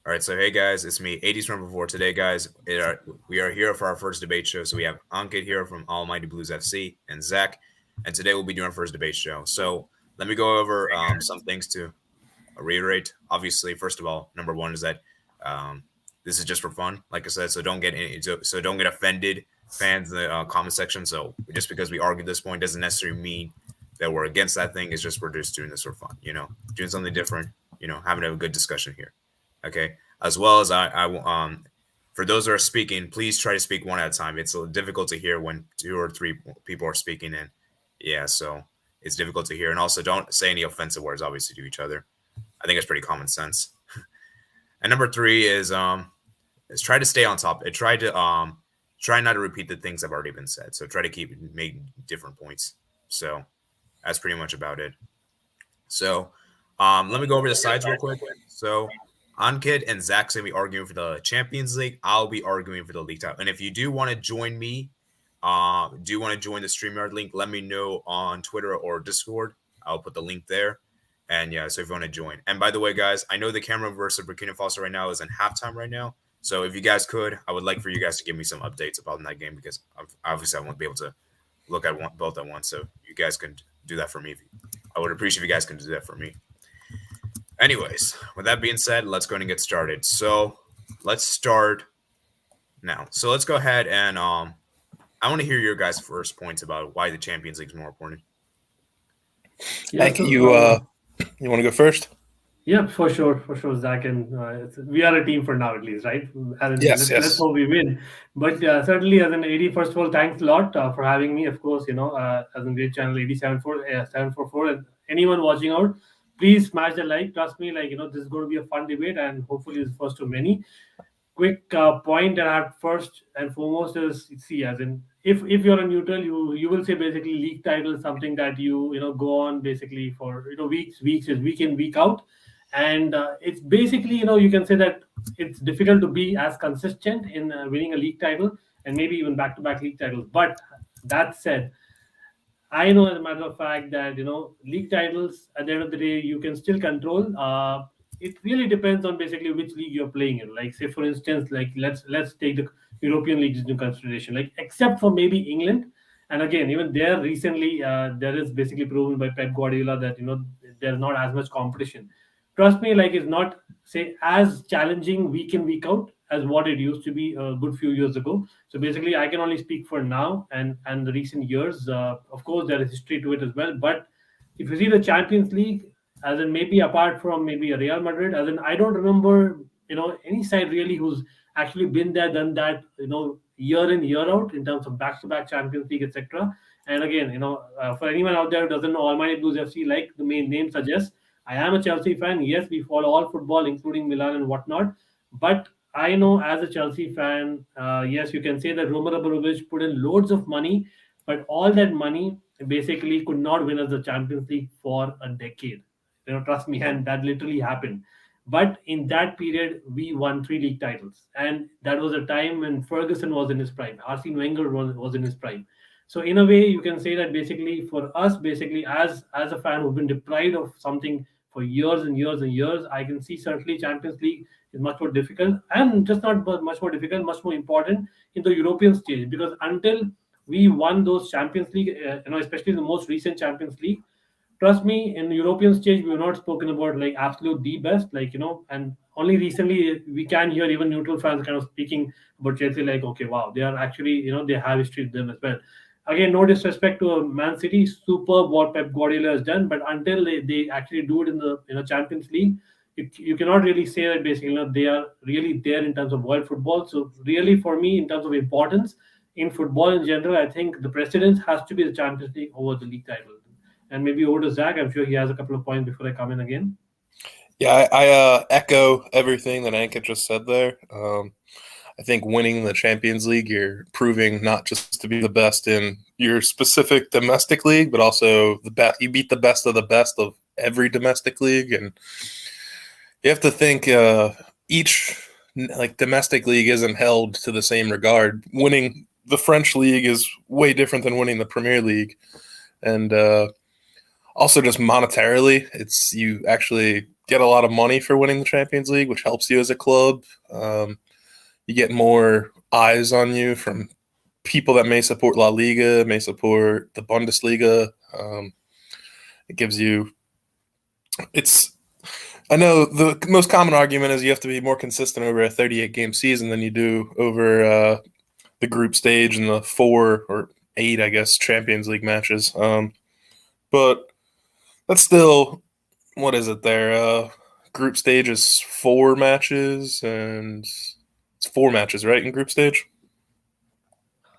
All right, so hey guys, it's me, 80s from before. Today, guys, we are here for our first debate show. So we have Ankit here from Almighty Blues FC and Zach, and today we'll be doing our first debate show. So let me go over some things to reiterate. Obviously, first of all, number one is that this is just for fun, like I said. So don't get offended, fans in the comment section. So just because we argue this point doesn't necessarily mean that we're against that thing. It's just we're just doing this for fun, doing something different, having a good discussion here. Okay, as well as for those who are speaking, please try to speak one at a time. It's difficult to hear when two or three people are speaking, and yeah, so it's difficult to hear. And also, don't say any offensive words, obviously, to each other. I think it's pretty common sense. And number three is try to stay on top. Try not to repeat the things that have already been said. So try to make different points. So that's pretty much about it. So let me go over the sides real quick. So Ankit and Zach's gonna be arguing for the Champions League. I'll be arguing for the league title. And if you do want to join me, do you want to join the StreamYard link? Let me know on Twitter or Discord. I'll put the link there. And yeah, so if you want to join. And by the way, guys, I know the Cameroon versus Burkina Faso right now is in halftime right now. So if you guys could, I would like for you guys to give me some updates about that game because obviously I won't be able to look at both at once. So you guys can do that for me. I would appreciate if you guys can do that for me. Anyways, with that being said, let's go ahead and get started. So let's start now. So let's go ahead and I want to hear your guys' first points about why the Champions League is more important. Yeah, so, you want to go first? Yeah, for sure, Zach. And we are a team for now, at least, right? Yes. Let's hope we win. But certainly, as an AD, first of all, thanks a lot for having me. Of course, as a great channel, 744, and anyone watching out, please smash the like. Trust me, this is going to be a fun debate, and hopefully, it's first of many. Quick point that I have first and foremost is see, as in if you're a neutral, you will say basically league title is something that you go on basically for weeks is week in week out, and it's basically you can say that it's difficult to be as consistent in winning a league title and maybe even back to back league titles. But that said, I know as a matter of fact that league titles at the end of the day you can still control. It really depends on basically which league you're playing in. Like say for instance, like let's take the European leagues into consideration. Like except for maybe England, and again even there recently there is basically proven by Pep Guardiola that there's not as much competition. Trust me, like it's not say as challenging week in week out as what it used to be a good few years ago. So basically, I can only speak for now and the recent years. Of course, there is history to it as well. But if you see the Champions League, as in maybe apart from maybe a Real Madrid, as in I don't remember any side really who's actually been there, done that year in year out in terms of back-to-back Champions League, etc. And again, for anyone out there who doesn't know Almighty Blues FC, like the main name suggests, I am a Chelsea fan. Yes, we follow all football, including Milan and whatnot. But I know as a Chelsea fan, yes, you can say that Roman Abramovich put in loads of money, but all that money basically could not win us the Champions League for a decade. Trust me, and that literally happened. But in that period, we won 3 league titles, and that was a time when Ferguson was in his prime. Arsene Wenger was in his prime. So in a way, you can say that basically for us, basically as a fan who've been deprived of something for years and years and years, I can see certainly Champions League is much more difficult, and just not much more difficult, much more important in the European stage, because until we won those Champions League, especially the most recent Champions League, trust me, in the European stage, we were not spoken about like absolute the best, and only recently we can hear even neutral fans kind of speaking about Chelsea, like, okay, wow, they are actually, they have history with them as well. Again, no disrespect to Man City, superb what Pep Guardiola has done, but until they actually do it in the Champions League, you cannot really say that basically they are really there in terms of world football. So really, for me, in terms of importance in football in general, I think the precedence has to be the Champions League over the league title. And maybe over to Zach. I'm sure he has a couple of points before I come in again. Yeah, I echo everything that Ankit just said there. I think winning the Champions League, you're proving not just to be the best in your specific domestic league, but also the best. You beat the best of every domestic league, and you have to think each domestic league isn't held to the same regard. Winning the French league is way different than winning the Premier League, and also just monetarily, you actually get a lot of money for winning the Champions League, which helps you as a club. You get more eyes on you from people that may support La Liga, may support the Bundesliga. It gives you I know the most common argument is you have to be more consistent over a 38-game season than you do over the group stage and the 4 or 8, I guess, Champions League matches. But that's still, what is it there? Group stage is 4 matches, and it's 4 matches, right, in group stage?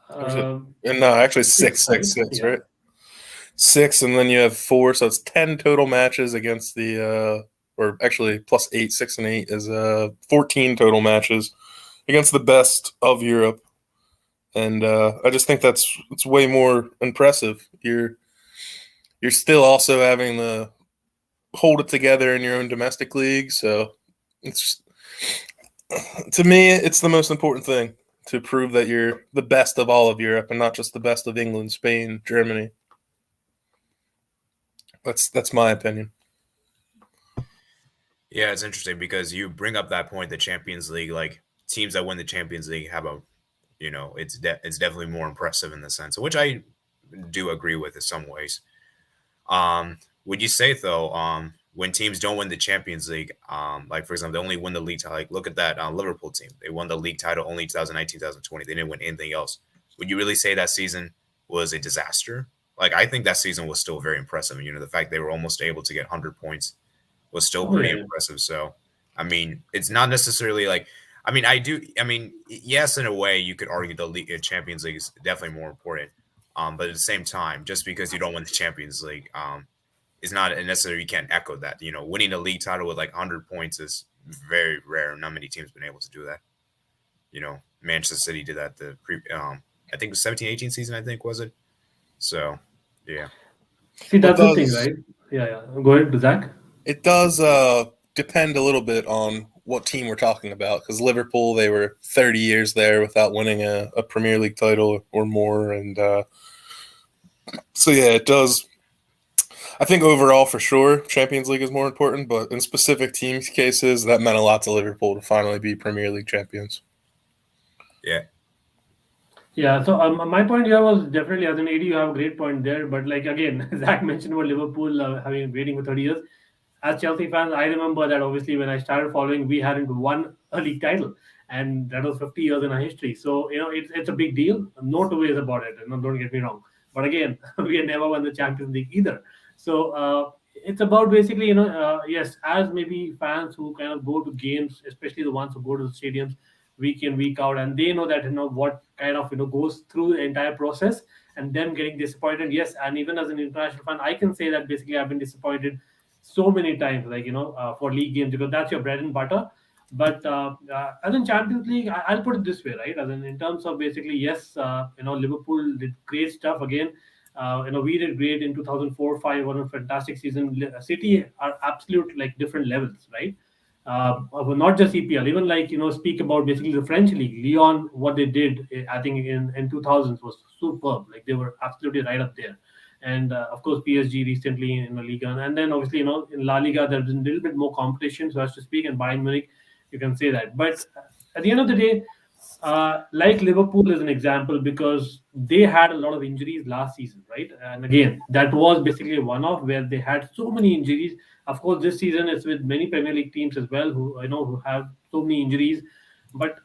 No, actually 6, yeah. right? 6, and then you have 4, so it's 10 total matches against the or actually plus 8, 6 and 8 is 14 total matches against the best of Europe. And I just think it's way more impressive. You're still also having to hold it together in your own domestic league. So to me, it's the most important thing, to prove that you're the best of all of Europe and not just the best of England, Spain, Germany. That's my opinion. Yeah, it's interesting because you bring up that point, the Champions League, like teams that win the Champions League have it's definitely more impressive in the sense, which I do agree with in some ways. Would you say though, when teams don't win the Champions League, like for example, they only win the league title, like look at that Liverpool team. They won the league title only 2019, 2020. They didn't win anything else. Would you really say that season was a disaster? Like, I think that season was still very impressive. The fact they were almost able to get 100 points was still pretty impressive. So, I mean, it's not necessarily like, yes, in a way, you could argue the Champions League is definitely more important. But at the same time, just because you don't win the Champions League, is not necessarily, you can't echo that. Winning a league title with like 100 points is very rare. Not many teams have been able to do that. Manchester City did that I think it was 17-18 season, I think, was it? So, yeah. See, that's the thing, right? Yeah. Go ahead, Zach. It does depend a little bit on what team we're talking about, because Liverpool, they were 30 years there without winning a Premier League title or more. And so, yeah, it does. I think overall, for sure, Champions League is more important, but in specific teams' cases, that meant a lot to Liverpool to finally be Premier League champions. Yeah. Yeah, so my point here was definitely, as an AD, you have a great point there. But like again, Zach mentioned about Liverpool having waiting for 30 years. As Chelsea fans, I remember that obviously when I started following, we hadn't won a league title, and that was 50 years in our history. So it's a big deal. No two ways about it. Don't get me wrong. But again, we had never won the Champions League either. So it's about basically yes, as maybe fans who kind of go to games, especially the ones who go to the stadiums week in, week out, and they know that what kind of goes through the entire process, and them getting disappointed. Yes, and even as an international fan, I can say that basically I've been disappointed so many times, like for league games, because that's your bread and butter. But as in Champions League, I'll put it this way, right? As in terms of basically, yes, Liverpool did great stuff again. We did great in 2004-5, one of a fantastic season. City are absolute like different levels, right? Not just EPL, even like speak about basically the French league. Lyon, what they did, I think in 2000s was superb. Like they were absolutely right up there. And of course PSG recently in the Liga, and then obviously in La Liga there's been a little bit more competition, so as to speak, and Bayern Munich, you can say that. But at the end of the day, like Liverpool is an example, because they had a lot of injuries last season, right? And again, that was basically a one-off where they had so many injuries. Of course, this season is with many Premier League teams as well who have so many injuries. But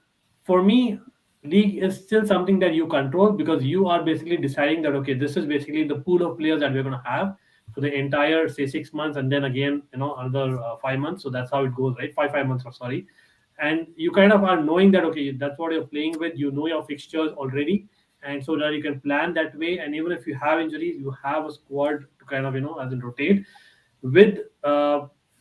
for me, league is still something that you control, because you are basically deciding that okay, this is basically the pool of players that we're going to have for the entire say 6 months, and then again another 5 months. So that's how it goes, right? 5 months, or sorry. And you kind of are knowing that okay, that's what you're playing with. You know your fixtures already, and so that you can plan that way. And even if you have injuries, you have a squad to kind of as in rotate with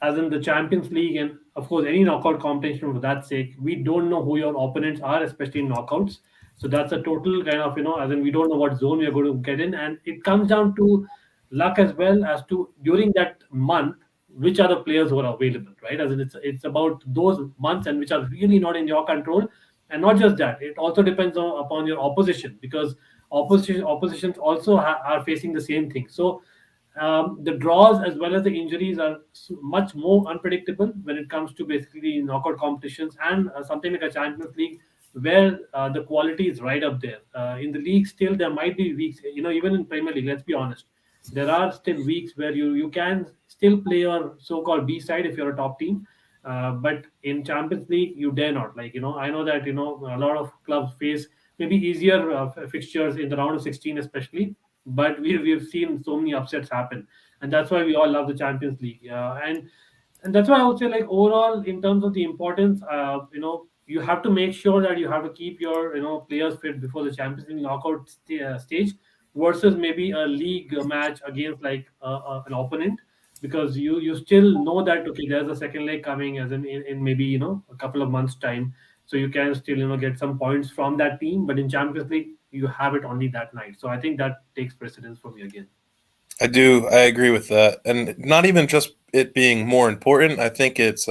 as in the Champions League, and of course any knockout competition. For that sake, we don't know who your opponents are, especially in knockouts. So that's a total kind of as in we don't know what zone we are going to get in, and it comes down to luck as well, as to during that month which are the players who are available, right? As in it's about those months, and which are really not in your control. And not just that, it also depends upon your opposition, because oppositions also are facing the same thing. So The draws as well as the injuries are much more unpredictable when it comes to basically knockout competitions and something like a Champions League where the quality is right up there. In the league, still there might be weeks, even in Premier League. Let's be honest, there are still weeks where you can still play your so-called B side if you're a top team. But in Champions League, you dare not. I know that a lot of clubs face maybe easier fixtures in the round of 16, especially. But we've seen so many upsets happen, and that's why we all love the Champions League. And that's why I would say, like, overall, in terms of the importance, you have to make sure that you have to keep your players fit before the Champions League knockout stage versus maybe a league match against like an opponent, because you still know that okay, there's a second leg coming as in maybe a couple of months time, so you can still get some points from that team. But in Champions League, you have it only that night, so I think that takes precedence for me again. I do. I agree with that, and not even just it being more important. I think it's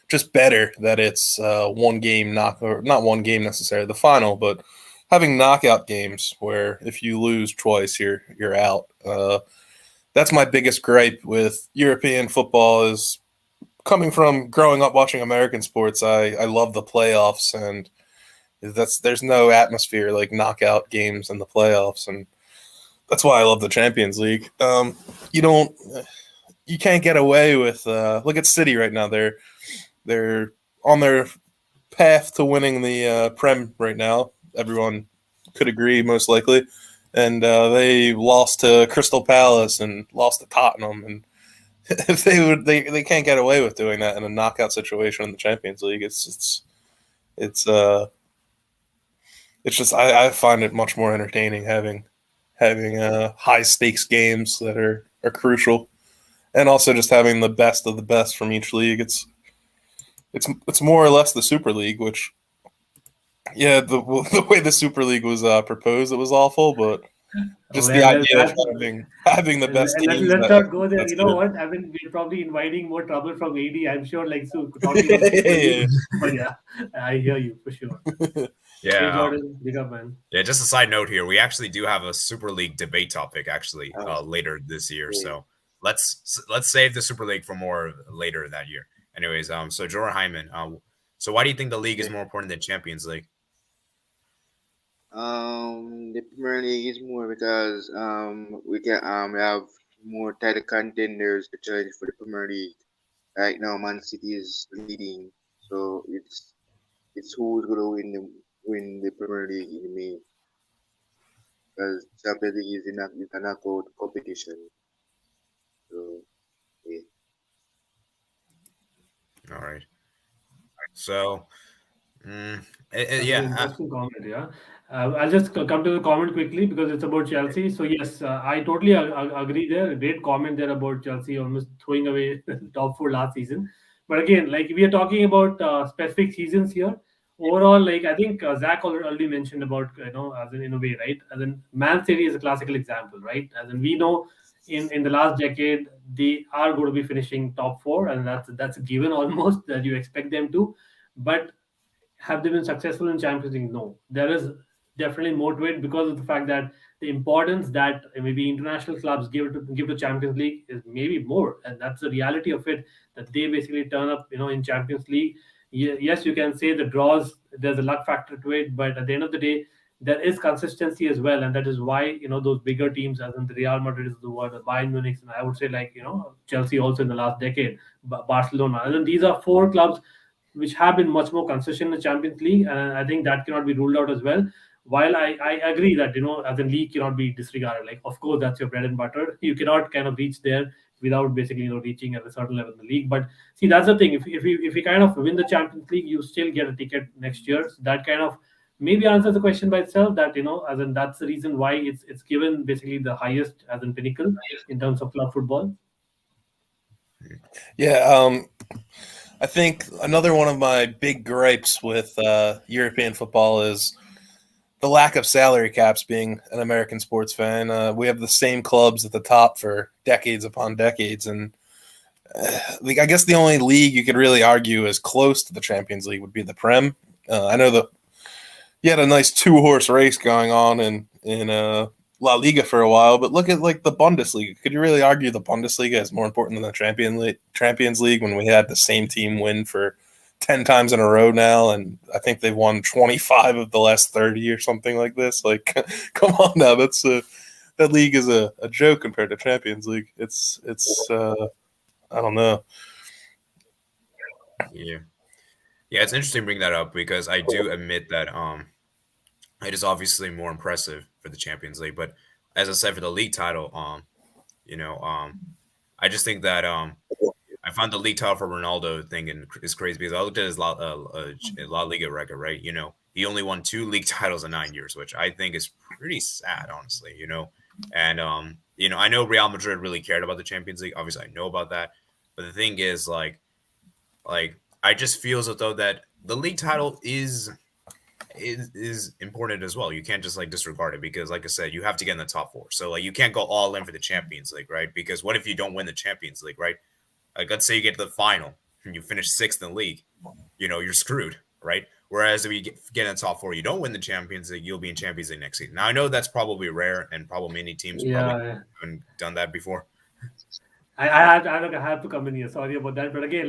just better that it's one game or not one game necessarily, the final, but having knockout games where if you lose twice, you're out. That's my biggest gripe with European football is coming from growing up watching American sports. I love the playoffs, and there's no atmosphere like knockout games in the playoffs, and that's why I love the Champions League. You can't get away with look at City right now. They're on their path to winning the Prem right now. Everyone could agree, most likely. And they lost to Crystal Palace and lost to Tottenham. And if they can't get away with doing that in a knockout situation in the Champions League. It's just I find it much more entertaining having high stakes games that are crucial, and also just having the best of the best from each league. It's more or less the Super League, which, yeah, the way the Super League was proposed, it was awful, but just the idea of having the best teams. Let's not go there. You know what? I mean, we're probably inviting more trouble from AD. I'm sure, like, so talking about but yeah, I hear you for sure. Yeah, hey, Jordan, big up, man. Yeah, just a side note here. We actually do have a Super League debate topic actually later this year. So let's save the Super League for more later that year. Anyways, so Jordan Hyman, so why do you think the league is more important than Champions League? The Premier League is more because we can have more title contenders to challenge for the Premier League. Right now, Man City is leading, so it's who's gonna win the Premier League in the main. Because Champions League is a knockout competition. So yeah. All right. So, Interesting comment, yeah. I'll just come to the comment quickly because it's about Chelsea. So yes, I totally agree there. Great comment there about Chelsea almost throwing away top four last season. But again, like we are talking about specific seasons here. Overall, like I think Zach already mentioned about as in a way, right? As in Man City is a classical example, right? As in we know in the last decade they are going to be finishing top four, and that's a given almost that you expect them to. But have they been successful in Champions League? No. There is definitely more to it because of the fact that the importance that maybe international clubs give to Champions League is maybe more, and that's the reality of it. That they basically turn up, in Champions League. Yes, you can say the draws. There's a luck factor to it, but at the end of the day, there is consistency as well, and that is why those bigger teams, as in the Real Madrid is the world, the Bayern Munich, and I would say like Chelsea also in the last decade, Barcelona, and then these are four clubs which have been much more consistent in the Champions League, and I think that cannot be ruled out as well. While I agree that as a league cannot be disregarded. Like of course that's your bread and butter. You cannot kind of reach there without basically reaching at a certain level in the league. But see, that's the thing. If you kind of win the Champions League, you still get a ticket next year. So that kind of maybe answers the question by itself. That as in that's the reason why it's given basically the highest as in pinnacle in terms of club football. Yeah, I think another one of my big gripes with European football is the lack of salary caps. Being an American sports fan, we have the same clubs at the top for decades upon decades, and I guess the only league you could really argue is close to the Champions League would be the Prem. I know you had a nice 2-horse race going on in La Liga for a while, but look at like the Bundesliga. Could you really argue the Bundesliga is more important than the Champions League when we had the same team win for 10 times in a row now, and I think they've won 25 of the last 30 or something like this? Like, come on now, that league is a joke compared to Champions League. It's I don't know. Yeah, it's interesting to bring that up because I do admit that it is obviously more impressive for the Champions League, but as I said for the league title, I just think that I found the league title for Ronaldo thing is crazy because I looked at his La Liga record, right? He only won 2 league titles in 9 years, which I think is pretty sad, honestly. And I know Real Madrid really cared about the Champions League. Obviously, I know about that, but the thing is, like I just feel as though that the league title is important as well. You can't just like disregard it because, like I said, you have to get in the top 4. So like you can't go all in for the Champions League, right? Because what if you don't win the Champions League, right? Like let's say you get to the final and you finish 6th in the league, you're screwed, right? Whereas if you get in the top 4, you don't win the Champions League, you'll be in Champions League next season. Now I know that's probably rare and probably many teams probably haven't done that before. I have to come in here. Sorry about that, but again,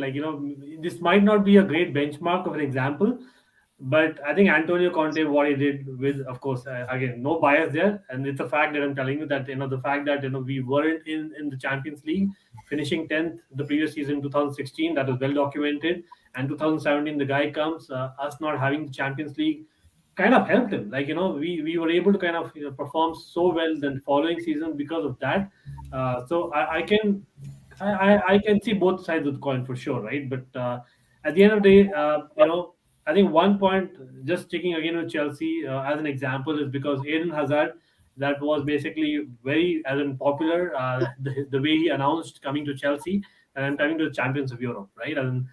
this might not be a great benchmark of an example, but I think Antonio Conte, what he did with, of course, again, no bias there, and it's a fact that I'm telling you that the fact that we weren't in the Champions League, finishing 10th the previous season, 2016, that was well documented, and 2017 the guy comes, us not having the Champions League kind of helped him. We were able to kind of perform so well the following season because of that. So I can see both sides of the coin for sure, right? But at the end of the day, I think one point, just taking again with Chelsea as an example, is because Eden Hazard, that was basically very as in popular, the way he announced coming to Chelsea and I'm coming to the Champions of Europe, right? And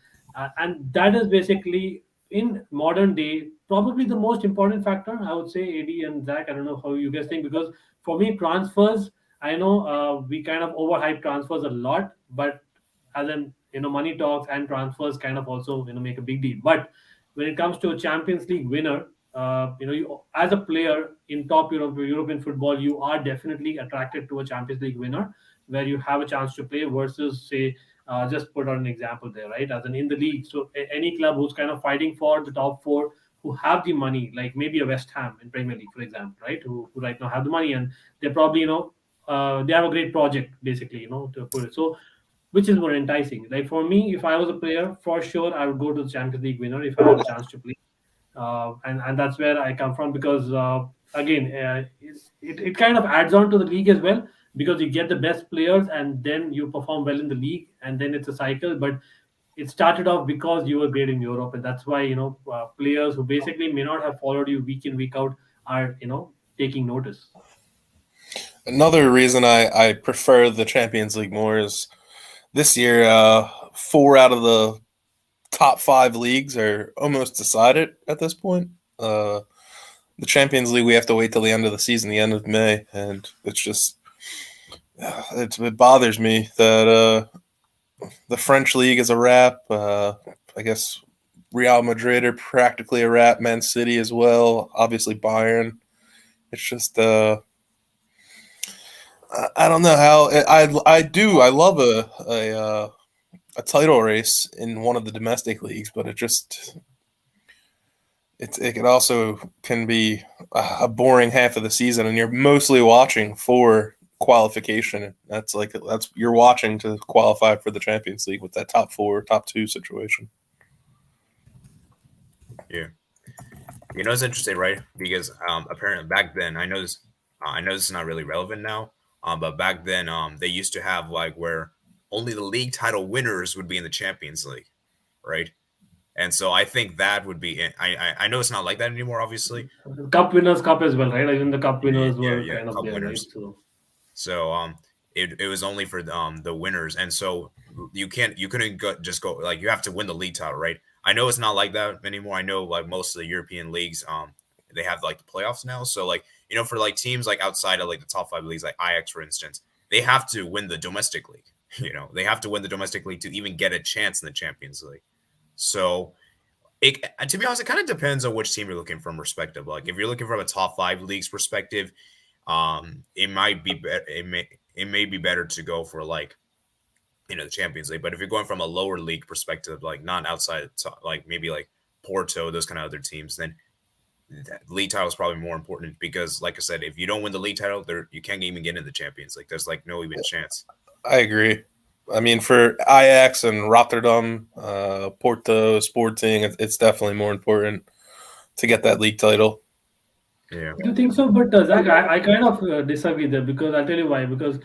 that is basically in modern day probably the most important factor, I would say. AD and Zach, I don't know how you guys think, because for me transfers, I know we kind of overhype transfers a lot, but as in money talks and transfers kind of also make a big deal. But when it comes to a Champions League winner, you, as a player in top European football, you are definitely attracted to a Champions League winner where you have a chance to play versus, say, just put on an example there, right? As in the league, so any club who's kind of fighting for the top 4, who have the money, like maybe a West Ham in Premier League, for example, right? Who right now have the money and they're probably they have a great project basically, to put it. So which is more enticing? Like for me, if I was a player, for sure I would go to the Champions League winner if I had a chance to play, and that's where I come from because again, it kind of adds on to the league as well because you get the best players and then you perform well in the league and then it's a cycle. But it started off because you were great in Europe, and that's why players who basically may not have followed you week in week out are taking notice. Another reason I prefer the Champions League more is this year, 4 out of the top 5 leagues are almost decided at this point. The Champions League, we have to wait till the end of the season, the end of May, and it's just it bothers me that the French league is a wrap. I guess Real Madrid are practically a wrap. Man City as well. Obviously Bayern. It's just I don't know how I love a title race in one of the domestic leagues, but it can also can be a boring half of the season, and you're mostly watching for qualification. That's you're watching to qualify for the Champions League with that top 4, top 2 situation. Yeah, it's interesting, right? Because apparently back then, I know this is not really relevant now, but back then they used to have like where only the league title winners would be in the Champions League, right? And so I think that would be. I know it's not like that anymore, obviously. Cup winners cup as well, right? Even the cup winners were kind of cup there, winners. Right? So it was only for the winners, and so you couldn't just go like you have to win the league title, right? I know it's not like that anymore. I know like most of the European leagues they have like the playoffs now. So like for like teams like outside of like the top 5 leagues, like Ajax for instance, they have to win the domestic league. They have to win the domestic league to even get a chance in the Champions League. So to be honest, it kind of depends on which team you're looking from perspective. Like if you're looking from a top 5 leagues perspective, it might be it may be better to go for like the Champions League. But if you're going from a lower league perspective, like not outside, like maybe like Porto, those kind of other teams, then that league title is probably more important because, like I said, if you don't win the league title, you can't even get into the Champions League. There's like no even chance. I agree. I mean, for Ajax and Rotterdam, Porto, Sporting, it's definitely more important to get that league title. Yeah. Do you think so? But Zach, I kind of disagree there because I'll tell you why. Because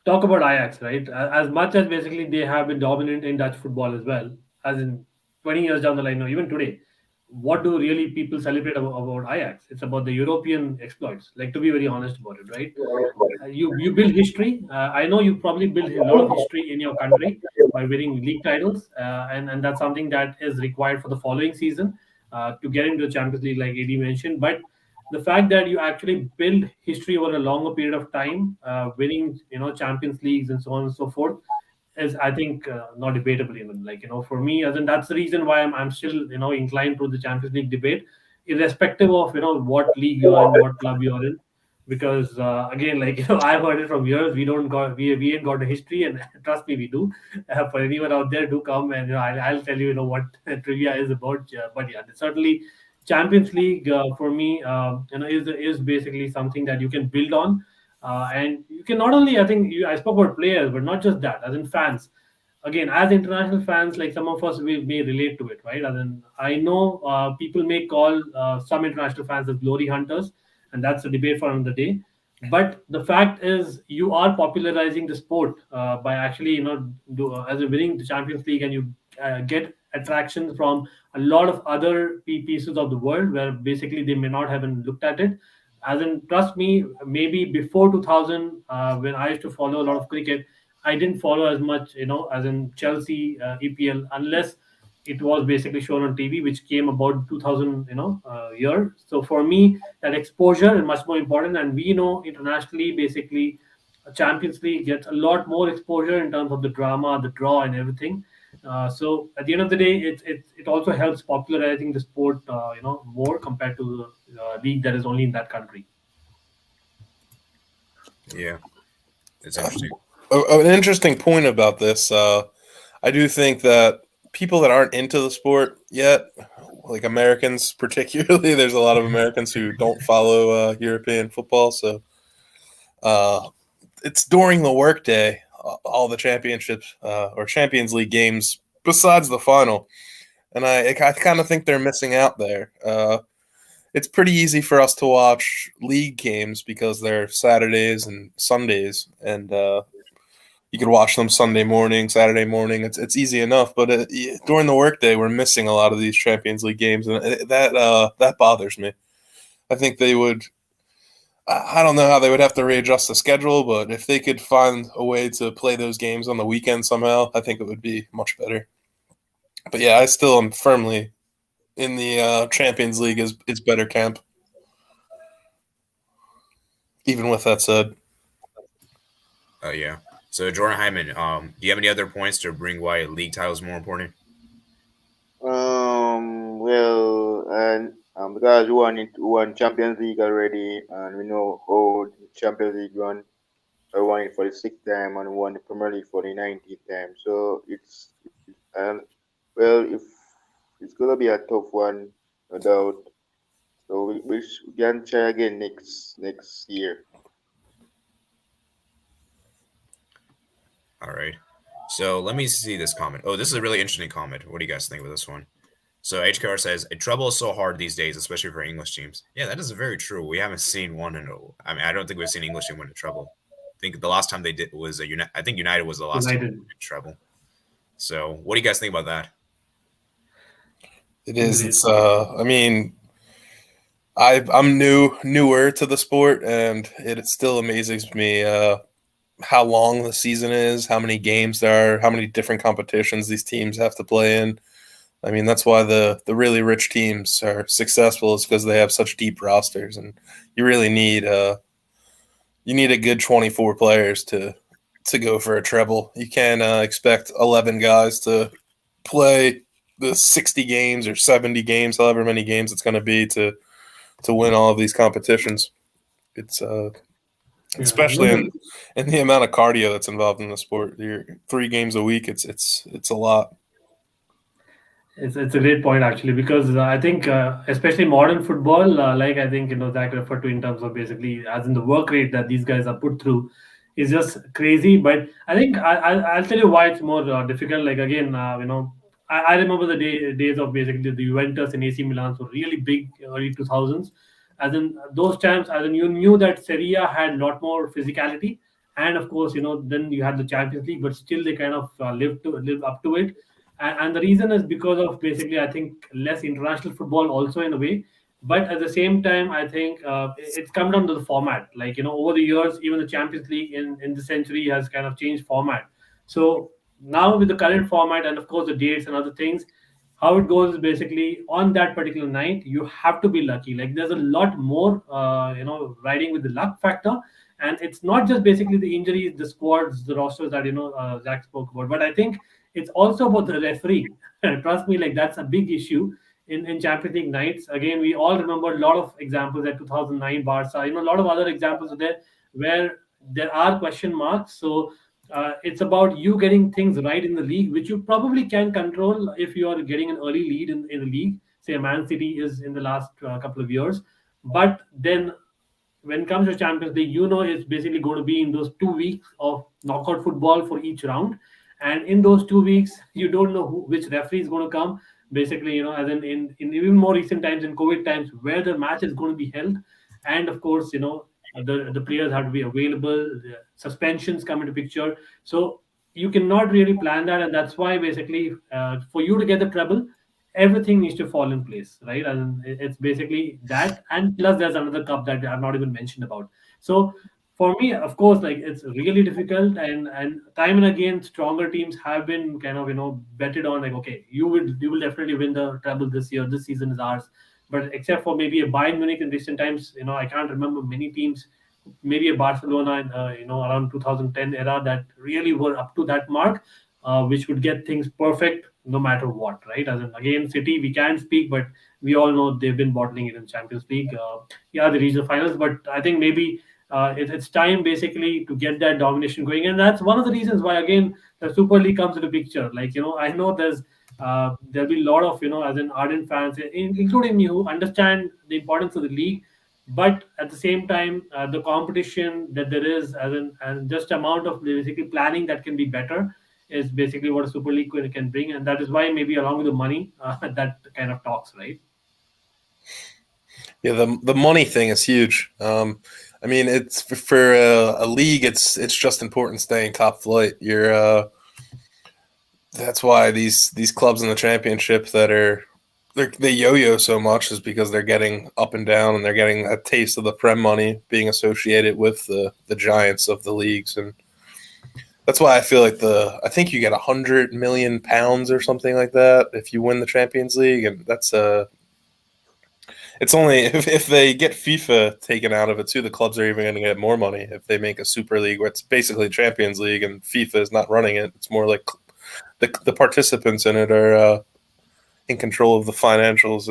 talk about Ajax, right? As much as basically they have been dominant in Dutch football as well, as in 20 years down the line, or even today, what do really people celebrate about Ajax? It's about the European exploits. Like to be very honest about it, right? You build history. I know you probably build a lot of history in your country by winning league titles, and that's something that is required for the following season to get into the Champions League, like AD mentioned. But the fact that you actually build history over a longer period of time, winning Champions Leagues and so on and so forth, is I think not debatable even. Like for me, as in that's the reason why I'm still inclined to the Champions League debate, irrespective of what league you are in, what club you are in, because again, like I've heard it from years. We ain't got a history, and trust me, we do. For anyone out there, do come and I'll tell you what trivia is about. But yeah, certainly Champions League for me, is basically something that you can build on, and you can not only I spoke about players, but not just that, as in fans. Again, as international fans, like some of us may relate to it, right? And then I know people may call some international fans as glory hunters, and that's a debate for another day. But the fact is, you are popularizing the sport by actually, as a winning the Champions League, and you get attraction from a lot of other pieces of the world where basically they may not have even looked at it. As in, trust me, maybe before 2000, when I used to follow a lot of cricket, I didn't follow as much, as in Chelsea EPL, unless it was basically shown on TV, which came about 2000, year. So for me, that exposure is much more important, and we know internationally, basically, Champions League gets a lot more exposure in terms of the drama, the draw, and everything. So at the end of the day, it also helps popularizing the sport, more compared to the league that is only in that country. Yeah, it's interesting. An interesting point about this, I do think that people that aren't into the sport yet, like Americans particularly, there's a lot of Americans who don't follow European football, so it's during the workday, all the championships or Champions League games besides the final, and I kind of think they're missing out there. It's pretty easy for us to watch league games because they're Saturdays and Sundays, and you could watch them Sunday morning, Saturday morning. It's easy enough, but during the workday, we're missing a lot of these Champions League games, and that bothers me. I think they would. I don't know how they would have to readjust the schedule, but if they could find a way to play those games on the weekend somehow, I think it would be much better. But yeah, I still am firmly in the Champions League is better camp. Even with that said. Yeah. So Jordan Hyman, do you have any other points to bring why league title is more important? Well, and because we won Champions League already, and we know how the Champions League run. I won it for the sixth time and won the Premier League for the 19th time. So well, if it's gonna be a tough one, no doubt. So we can try again next year. All right. So let me see this comment. Oh, this is a really interesting comment. What do you guys think of this one? So HKR says, a treble is so hard these days, especially for English teams. Yeah, that is very true. We haven't seen one I mean, I don't think we've seen English team win a treble. I think the last time they did was I think United was the last time United. to win a treble. So what do you guys think about that? It is. It's. I mean, I'm newer to the sport, and it still amazes me how long the season is, how many games there are, how many different competitions these teams have to play in. I mean, that's why the really rich teams are successful, is because they have such deep rosters, and you really need a good 24 players to go for a treble. You can't expect 11 guys to play the 60 games or 70 games, however many games it's going to be to win all of these competitions. It's especially No, in the amount of cardio that's involved in the sport. You're 3 games a week. It's a lot. it's a great point actually, because I think especially modern football, like I think Zach referred to in terms of basically as in the work rate that these guys are put through is just crazy. But I think I'll tell you why it's more difficult. Like again, I remember the days of basically the Juventus and AC Milan were really big early 2000s. As in those times, as in you knew that Serie A had a lot more physicality, and of course then you had the Champions League, but still they kind of live up to it. And the reason is because of basically I think less international football also in a way, but at the same time I think it's come down to the format. Like over the years, even the Champions League in the century has kind of changed format. So now with the current format and of course the dates and other things, how it goes is basically on that particular night you have to be lucky. Like there's a lot more riding with the luck factor. And it's not just basically the injuries, the squads, the rosters that Zach spoke about, but I think it's also about the referee. Trust me, like that's a big issue in Champions League nights. Again, we all remember a lot of examples at 2009 Barca. A lot of other examples are there where there are question marks. So it's about you getting things right in the league, which you probably can control if you are getting an early lead in the league. Say, Man City is in the last couple of years, but then when it comes to Champions League, it's basically going to be in those 2 weeks of knockout football for each round. And in those 2 weeks, you don't know which referee is going to come. Basically, as in even more recent times, in COVID times, where the match is going to be held. And of course, the players have to be available. The suspensions come into picture. So you cannot really plan that. And that's why basically for you to get the treble, everything needs to fall in place, right? And it's basically that, and plus there's another cup that I've not even mentioned about. So for me, of course, like it's really difficult, and time and again, stronger teams have been kind of betted on, like, okay, you will definitely win the treble this year. This season is ours. But except for maybe a Bayern Munich in recent times, I can't remember many teams, maybe a Barcelona in around 2010 era that really were up to that mark, which would get things perfect no matter what, right? As in, again, City, we can't speak, but we all know they've been bottling it in Champions League. Yeah, the regional finals, but I think maybe it's time basically to get that domination going, and that's one of the reasons why again the Super League comes into picture. Like I know there'll be a lot of as in ardent fans, including me, who understand the importance of the league, but at the same time the competition that there is and just amount of basically planning that can be better is basically what a Super League can bring, and that is why maybe along with the money that kind of talks, right? Yeah, the money thing is huge. I mean, it's for a league. It's just important staying top flight. That's why these clubs in the championship they yo-yo so much is because they're getting up and down, and they're getting a taste of the Prem money being associated with the giants of the leagues. And that's why I feel like I think you get £100 million or something like that if you win the Champions League, and it's only if they get FIFA taken out of it too, the clubs are even going to get more money if they make a Super League where it's basically Champions League and FIFA is not running it. It's more like the participants in it are in control of the financials.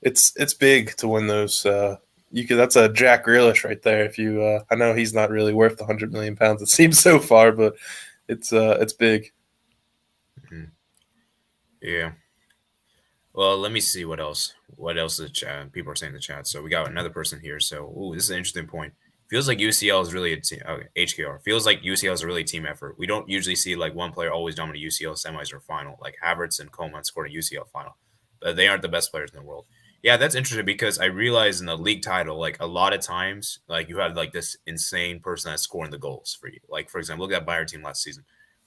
It's big to win those. That's a Jack Grealish right there. If you, I know he's not really worth the £100 million. It seems so far, but it's big. Mm-hmm. Yeah. Well, let me see what else. What else the chat people are saying in the chat. So we got another person here. So, this is an interesting point. Feels like UCL is really a team. HKR feels like UCL is a really team effort. We don't usually see like one player always dominate UCL semis or final. Like Havertz and Coleman scored a UCL final, but they aren't the best players in the world. Yeah, that's interesting because I realize in the league title, like a lot of times, like you have like this insane person that's scoring the goals for you. Like for example, look at that Bayern team last season,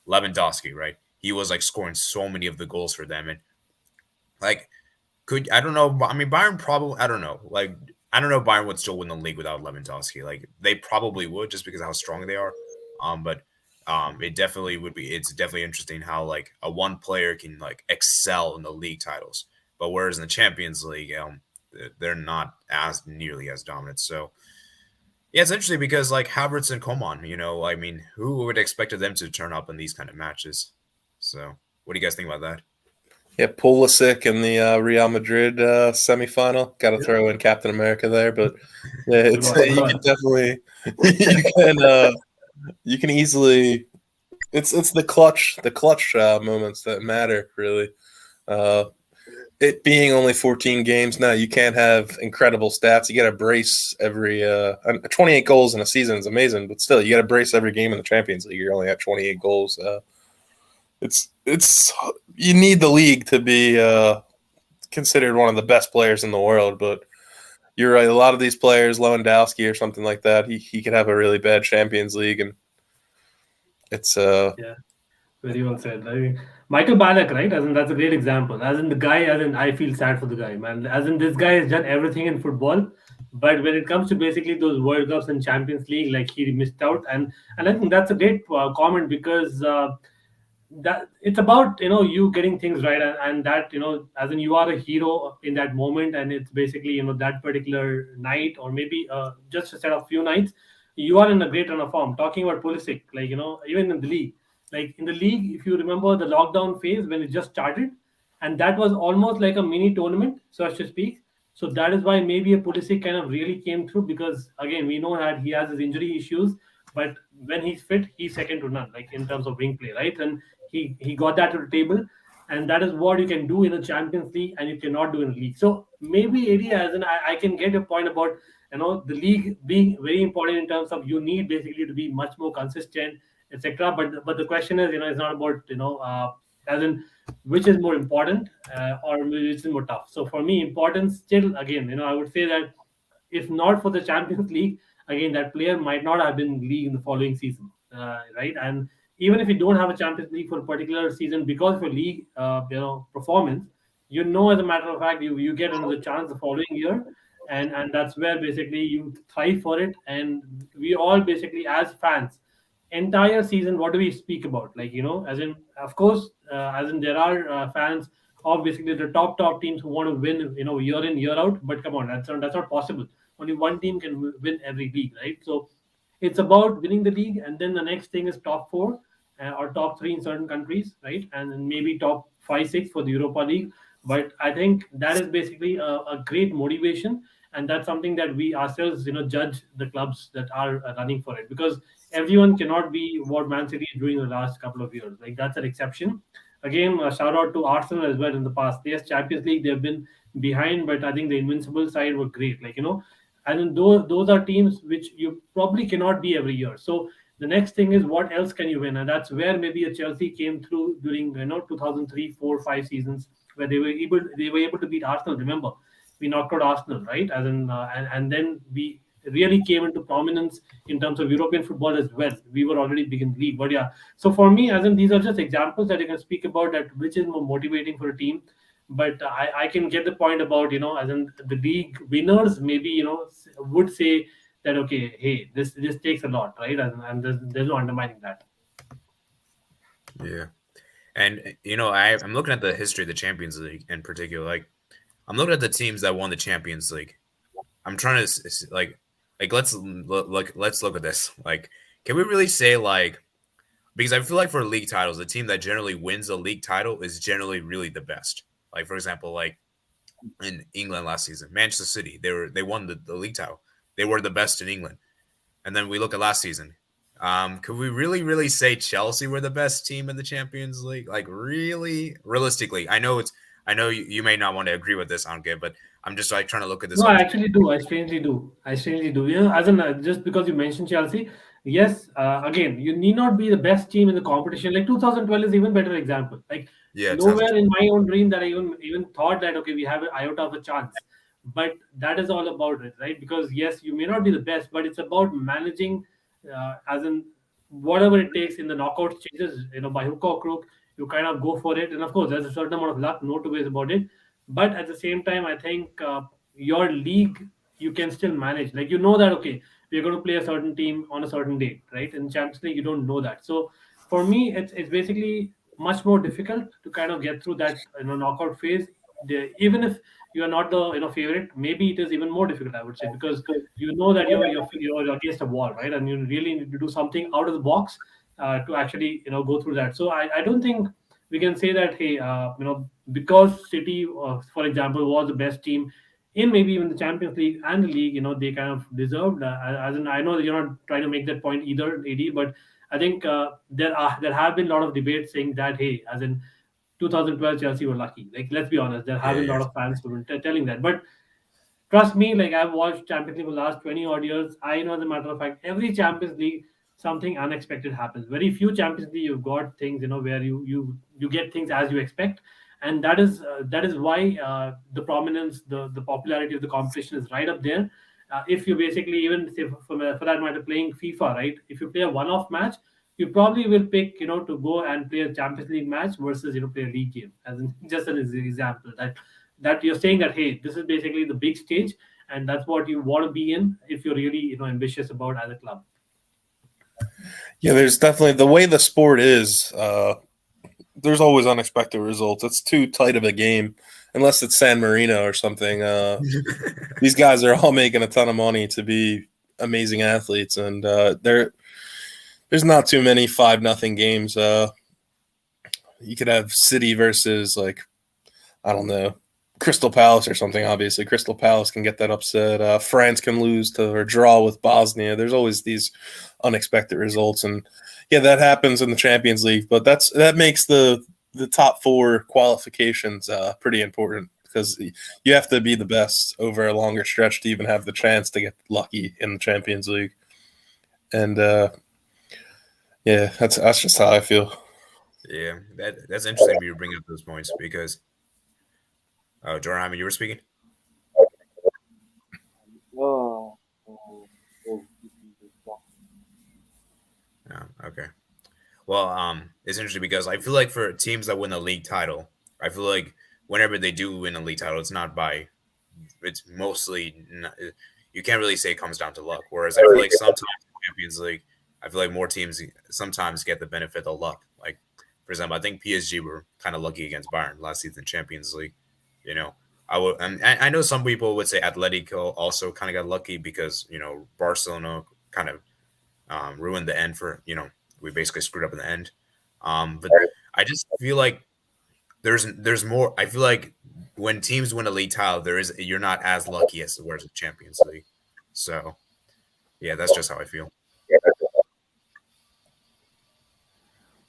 Lewandowski, right? He was like scoring so many of the goals for them, and like I don't know. I mean, Bayern probably. I don't know. Like I don't know if Bayern would still win the league without Lewandowski. Like they probably would just because of how strong they are. But it definitely would be. It's definitely interesting how like a one player can like excel in the league titles, but whereas in the Champions League, they're not as nearly as dominant. So yeah, it's interesting because like Havertz and Coman, I mean, who would have expected them to turn up in these kind of matches? So what do you guys think about that? Yeah, Pulisic in the Real Madrid semifinal. Got to Yeah. throw in Captain America there, but yeah, Good it's one, good you one. can definitely you can easily it's the clutch moments that matter really. Uh, it being only 14 games now, you can't have incredible stats. You got to brace every 28 goals in a season is amazing, but still, you got to brace every game in the Champions League. You're only at 28 goals. It's you need the league to be considered one of the best players in the world, but you're right. A lot of these players, Lewandowski or something like that, he could have a really bad Champions League, and it's Yeah. Very well said. I mean, Michael Ballack, right? As in, that's a great example. As in, the guy, as in, I feel sad for the guy, man. As in, this guy has done everything in football, but when it comes to basically those World Cups and Champions League, like he missed out. And I think that's a great comment because that it's about you getting things right, and that as in you are a hero in that moment, and it's basically that particular night, or maybe just a set of few nights, you are in a great run of form. Talking about Pulisic, like even in the league, like in the league, if you remember the lockdown phase when it just started, and that was almost like a mini tournament, so as to speak. So that is why maybe a Pulisic kind of really came through, because again we know that he has his injury issues, but when he's fit, he's second to none, like in terms of wing play, right? And he got that to the table, and that is what you can do in a Champions League, and you cannot do in the league. So maybe area, as in I can get a point about the league being very important in terms of you need basically to be much more consistent, etc. But the question is, it's not about as in which is more important, or which is more tough. So for me, importance still, again, I would say that if not for the Champions League, again, that player might not have been in the league in the following season, right? And even if you don't have a Champions League for a particular season because of your league, performance, as a matter of fact, you get another chance the following year, and that's where basically you thrive for it. And we all basically, as fans, entire season, what do we speak about? Like as in, of course, as in there are fans of basically the top teams who want to win, year in year out. But come on, that's not possible. Only one team can win every league, right? So it's about winning the league, and then the next thing is top four, or top three in certain countries, right? And then maybe top five, six for the Europa League. But I think that is basically a great motivation, and that's something that we ourselves, judge the clubs that are running for it, because everyone cannot be what Man City is doing in the last couple of years. Like that's an exception. Again, a shout out to Arsenal as well in the past. Yes, Champions League they've been behind, but I think the invincible side were great. Like and then those are teams which you probably cannot be every year. So the next thing is what else can you win, and that's where maybe a Chelsea came through during 2003, 4, 5 seasons, where they were able to beat Arsenal. Remember, we knocked out Arsenal, right? As in, and then we really came into prominence in terms of European football as well. We were already big in the league, but yeah. So for me, as in these are just examples that you can speak about, that which is more motivating for a team. But I can get the point about as in the league winners maybe would say that okay, hey, this takes a lot, right? And there's no undermining that. Yeah. And I'm looking at the history of the Champions League in particular. Like, I'm looking at the teams that won the Champions League. I'm trying to like let's look at this. Like, can we really say, like, because I feel like for league titles, the team that generally wins a league title is generally really the best. Like, for example, like in England last season, Manchester City, they won the league title. They were the best in England. And then we look at last season. Could we really say Chelsea were the best team in the Champions League? Like, really, realistically, I know you may not want to agree with this, Ankit, but I'm just like trying to look at this No, I object. actually do. I strangely do. I strangely do. As in, just because you mentioned Chelsea, yes. Again, you need not be the best team in the competition. Like 2012 is even better example. Like Yeah, nowhere in my own dream that I even thought that okay, we have an iota of a chance. But that is all about it, right? Because yes, you may not be the best, but it's about managing, as in whatever it takes in the knockout stages. By hook or crook, you kind of go for it. And of course, there's a certain amount of luck, no two ways about it. But at the same time, I think your league you can still manage. Like that okay, we're going to play a certain team on a certain date, right? In Champions League, you don't know that. So for me, it's basically much more difficult to kind of get through that knockout phase. Even if you are not the favorite, maybe it is even more difficult, I would say, because that you're against a wall, right? And you really need to do something out of the box to actually go through that. So I don't think we can say that, hey, because City, for example, was the best team in maybe even the Champions League and the league, they kind of deserved. As in, I know that you're not trying to make that point either, AD, but I think there have been a lot of debates saying that, hey, as in 2012 Chelsea were lucky. Like, let's be honest, there have Yeah, been a yeah, lot of fans who have been telling that, but trust me, like I've watched Champions League for the last 20 odd years. I know, as a matter of fact, every Champions League something unexpected happens. Very few Champions League you've got things, where you get things as you expect, and that is why the prominence, the popularity of the competition is right up there. If you basically, even say for that matter, playing FIFA, right? If you play a one-off match, you probably will pick, to go and play a Champions League match versus, play a league game. As in, just an example that you're saying that, hey, this is basically the big stage, and that's what you want to be in if you're really, ambitious about as a club. Yeah, there's definitely the way the sport is. There's always unexpected results. It's too tight of a game, unless it's San Marino or something. These guys are all making a ton of money to be amazing athletes, and there's not too many 5-0 games. You could have City versus, like, I don't know, Crystal Palace or something. Obviously, Crystal Palace can get that upset. France can lose to or draw with Bosnia. There's always these unexpected results, and yeah, that happens in the Champions League. But that makes the top four qualifications pretty important, because you have to be the best over a longer stretch to even have the chance to get lucky in the Champions League. And yeah, that's just how I feel. yeah. That's interesting. You bring up those points because, Jordan Hyman, you were speaking. Oh, oh, oh, Okay. Well, it's interesting because I feel like for teams that win a league title, I feel like whenever they do win a league title, it's mostly not, you can't really say it comes down to luck. Whereas I feel like sometimes in Champions League, I feel like more teams sometimes get the benefit of luck. Like, for example, I think PSG were kind of lucky against Bayern last season in Champions League. You know, and I know some people would say Atletico also kind of got lucky because Barcelona kind of ruined the end for we basically screwed up in the end. But I just feel like there's more. I feel like when teams win a league title, you're not as lucky as whereas the Champions League. So yeah, that's just how I feel.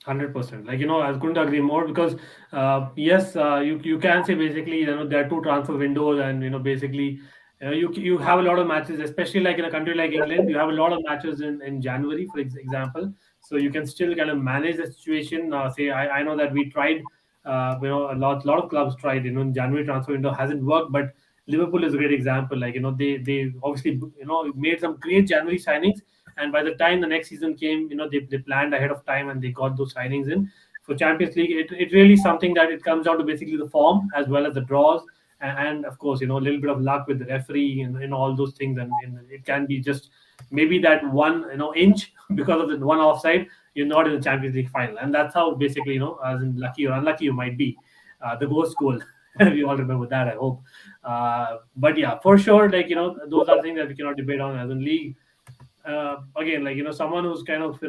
100%. Like, I couldn't agree more because, yes, you can say basically, there are two transfer windows, and, basically, you have a lot of matches, especially like in a country like England, you have a lot of matches in January, for example. So you can still kind of manage the situation. Say, I know that we tried, a lot of clubs tried, in January transfer window hasn't worked, but Liverpool is a great example. Like, they obviously, made some great January signings, and by the time the next season came, they planned ahead of time and they got those signings in. For Champions League, it really is something that it comes down to basically the form as well as the draws, and of course, a little bit of luck with the referee and all those things, and it can be just maybe that one inch because of the one offside, you're not in the Champions League final, and that's how basically, as in lucky or unlucky you might be. The ghost goal, we all remember that, I hope. But yeah, for sure, like, those are things that we cannot debate on as in league. Again, like, someone who's kind of,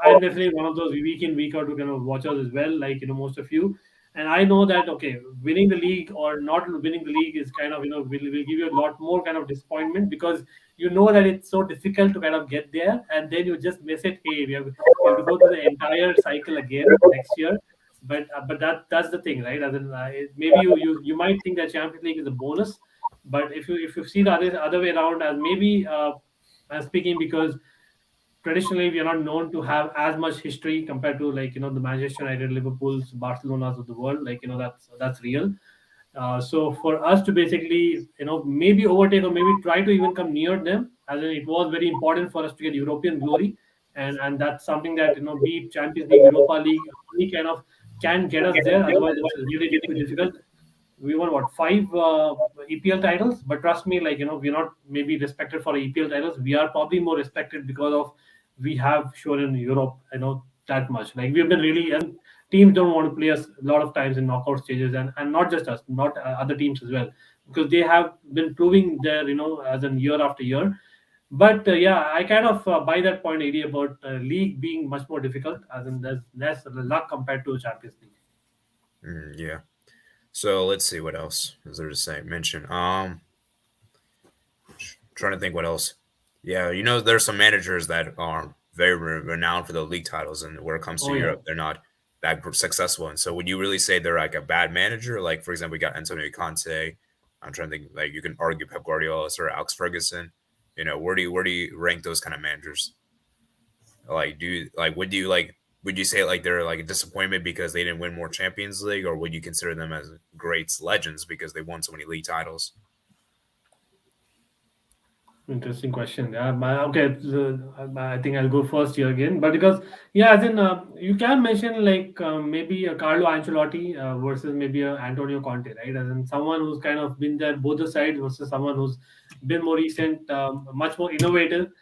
I'm definitely one of those week in week out who kind of watch us as well, like, most of you. And I know that, okay, winning the league or not winning the league is kind of, will give you a lot more kind of disappointment, because you know that it's so difficult to kind of get there, and then you just miss it. Hey, we have to go through the entire cycle again next year. But that's the thing, right? As in, maybe you might think that Champions League is a bonus, but if you see the other way around, as maybe, I'm speaking because traditionally we are not known to have as much history compared to, like, the Manchester United, Liverpool's, Barcelona's of the world. Like, that's real. So for us to basically, maybe overtake or maybe try to even come near them, as in it was very important for us to get European glory, and that's something that, be it Champions League, Europa League, only kind of can get us there. Otherwise, it's really difficult. We won what, 5 EPL titles, but trust me, like, we're not maybe respected for EPL titles. We are probably more respected because of we have shown in Europe, that much. Like, we've been really, and teams don't want to play us a lot of times in knockout stages, and not just us, not other teams as well, because they have been proving their, as in year after year. But yeah, I kind of buy that point, AD, about league being much more difficult, as in there's less luck compared to Champions League. Yeah. So let's see what else is there to say. Mention. Trying to think what else. Yeah, there's some managers that are very renowned for the league titles, and where it comes to Oh yeah. Europe, they're not that successful. And so, would you really say they're like a bad manager? Like, for example, we got Antonio Conte. I'm trying to think. Like, you can argue Pep Guardiola or Alex Ferguson. Where do you rank those kind of managers? Like, would you say like they're like a disappointment because they didn't win more Champions League, or would you consider them as greats, legends because they won so many league titles? Interesting question. Yeah, okay. So, I think I'll go first here again, but because yeah, as in you can mention like maybe a Carlo Ancelotti versus maybe a Antonio Conte, right? As in someone who's kind of been there both the sides versus someone who's been more recent, much more innovative.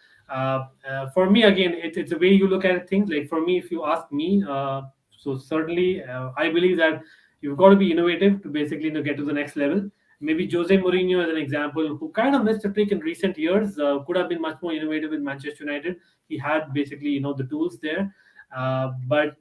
For me, again, it's the way you look at things. Like for me, if you ask me, so certainly I believe that you've got to be innovative to basically get to the next level. Maybe Jose Mourinho as an example, who kind of missed a trick in recent years, could have been much more innovative with Manchester United. He had basically, the tools there. But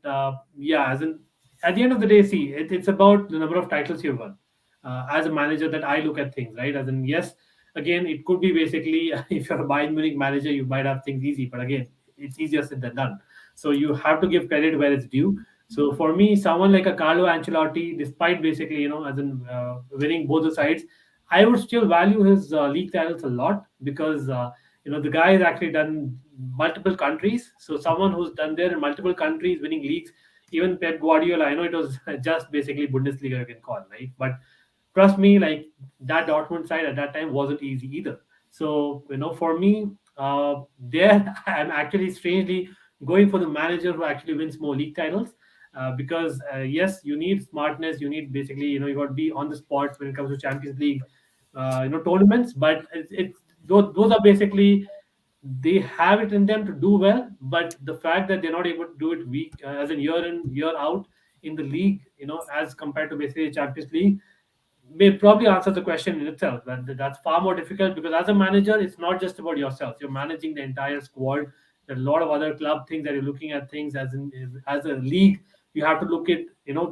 yeah, as in, at the end of the day, see, it's about the number of titles you've won. As a manager, that I look at things, right? As in, yes, again, it could be basically if you're a Bayern Munich manager, you might have things easy, but again, it's easier said than done. So you have to give credit where it's due. So for me, someone like a Carlo Ancelotti, despite basically, as in winning both the sides, I would still value his league titles a lot because the guy has actually done multiple countries. So someone who's done there in multiple countries, winning leagues, even Pep Guardiola, I know it was just basically Bundesliga you can call, right? But trust me, like that Dortmund side at that time wasn't easy either. So for me, there I'm actually strangely going for the manager who actually wins more league titles because yes, you need smartness, you need basically you got to be on the spot when it comes to Champions League tournaments, but it's those are basically they have it in them to do well, but the fact that they're not able to do it week as in year in year out in the league, as compared to basically Champions League, may probably answer the question in itself. That's far more difficult because as a manager, it's not just about yourself. You're managing the entire squad. There are a lot of other club things that you're looking at things as a league. You have to look at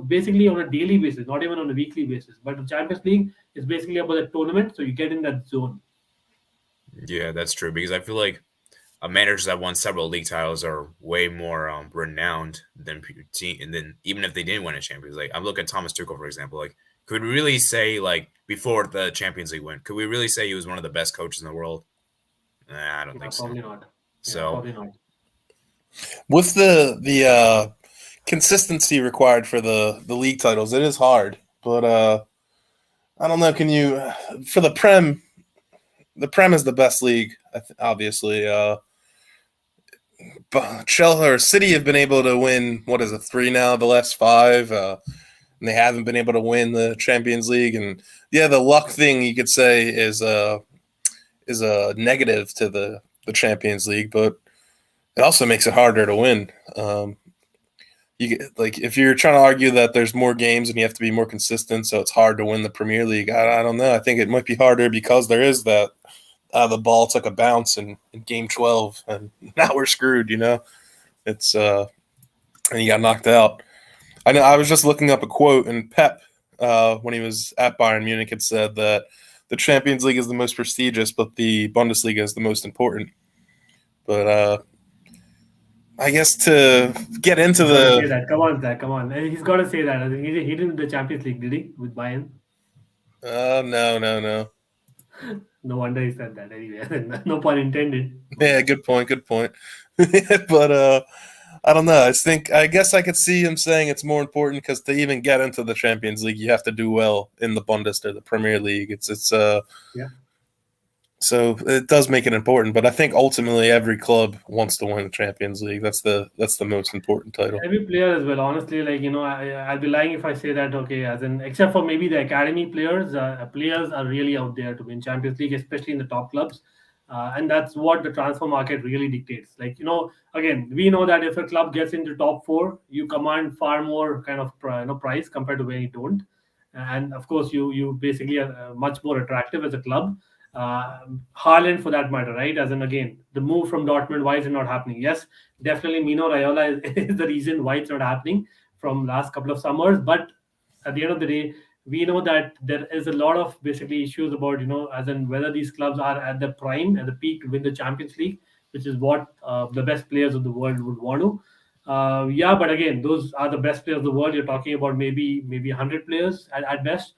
basically on a daily basis, not even on a weekly basis. But the Champions League is basically about the tournament, so you get in that zone. Yeah, that's true because I feel like managers that won several league titles are way more renowned than and then even if they didn't win a Champions League. I'm looking at Thomas Tuchel, for example. Like, could we really say like before the Champions League win, could we really say he was one of the best coaches in the world? Nah, I don't Yeah, think so. probably not. Yeah, So probably not. With the consistency required for the league titles, it is hard. But I don't know. Can you for the Prem? The Prem is the best league, obviously. Chelsea or City have been able to win. What is it? 3 now, the last 5. And they haven't been able to win the Champions League. And yeah, the luck thing you could say is a negative to the Champions League, but it also makes it harder to win. You get, like if you're trying to argue that there's more games and you have to be more consistent, so it's hard to win the Premier League. I don't know. I think it might be harder because there is that the ball took a bounce in game 12, and now we're screwed. It's and you got knocked out. I know. I was just looking up a quote, and Pep, when he was at Bayern Munich, had said that the Champions League is the most prestigious, but the Bundesliga is the most important. But I guess to get into He's got to say the that. Come on, Zach. Come on. He's got to say that. I think he didn't win the Champions League, did he, with Bayern? no. No wonder he said that. Anyway, no pun intended. Yeah, good point. But I don't know. I guess I could see him saying it's more important because to even get into the Champions League, you have to do well in the Bundesliga or the Premier League. It's Yeah. So it does make it important, but I think ultimately every club wants to win the Champions League. That's the most important title. Every player as well. Honestly, like I'll be lying if I say that. Okay, as in except for maybe the academy players, players are really out there to win Champions League, especially in the top clubs, and that's what the transfer market really dictates. Like again, we know that if a club gets into top 4, you command far more kind of price compared to when you don't, and of course you basically are much more attractive as a club. Haaland for that matter, right? As in again, the move from Dortmund, why is it not happening? Yes, definitely Mino Raiola is the reason why it's not happening from last couple of summers. But at the end of the day, we know that there is a lot of basically issues about, as in whether these clubs are at the prime, at the peak to win the Champions League, which is what the best players of the world would want to. Yeah, but again, those are the best players of the world. You're talking about maybe 100 players at best.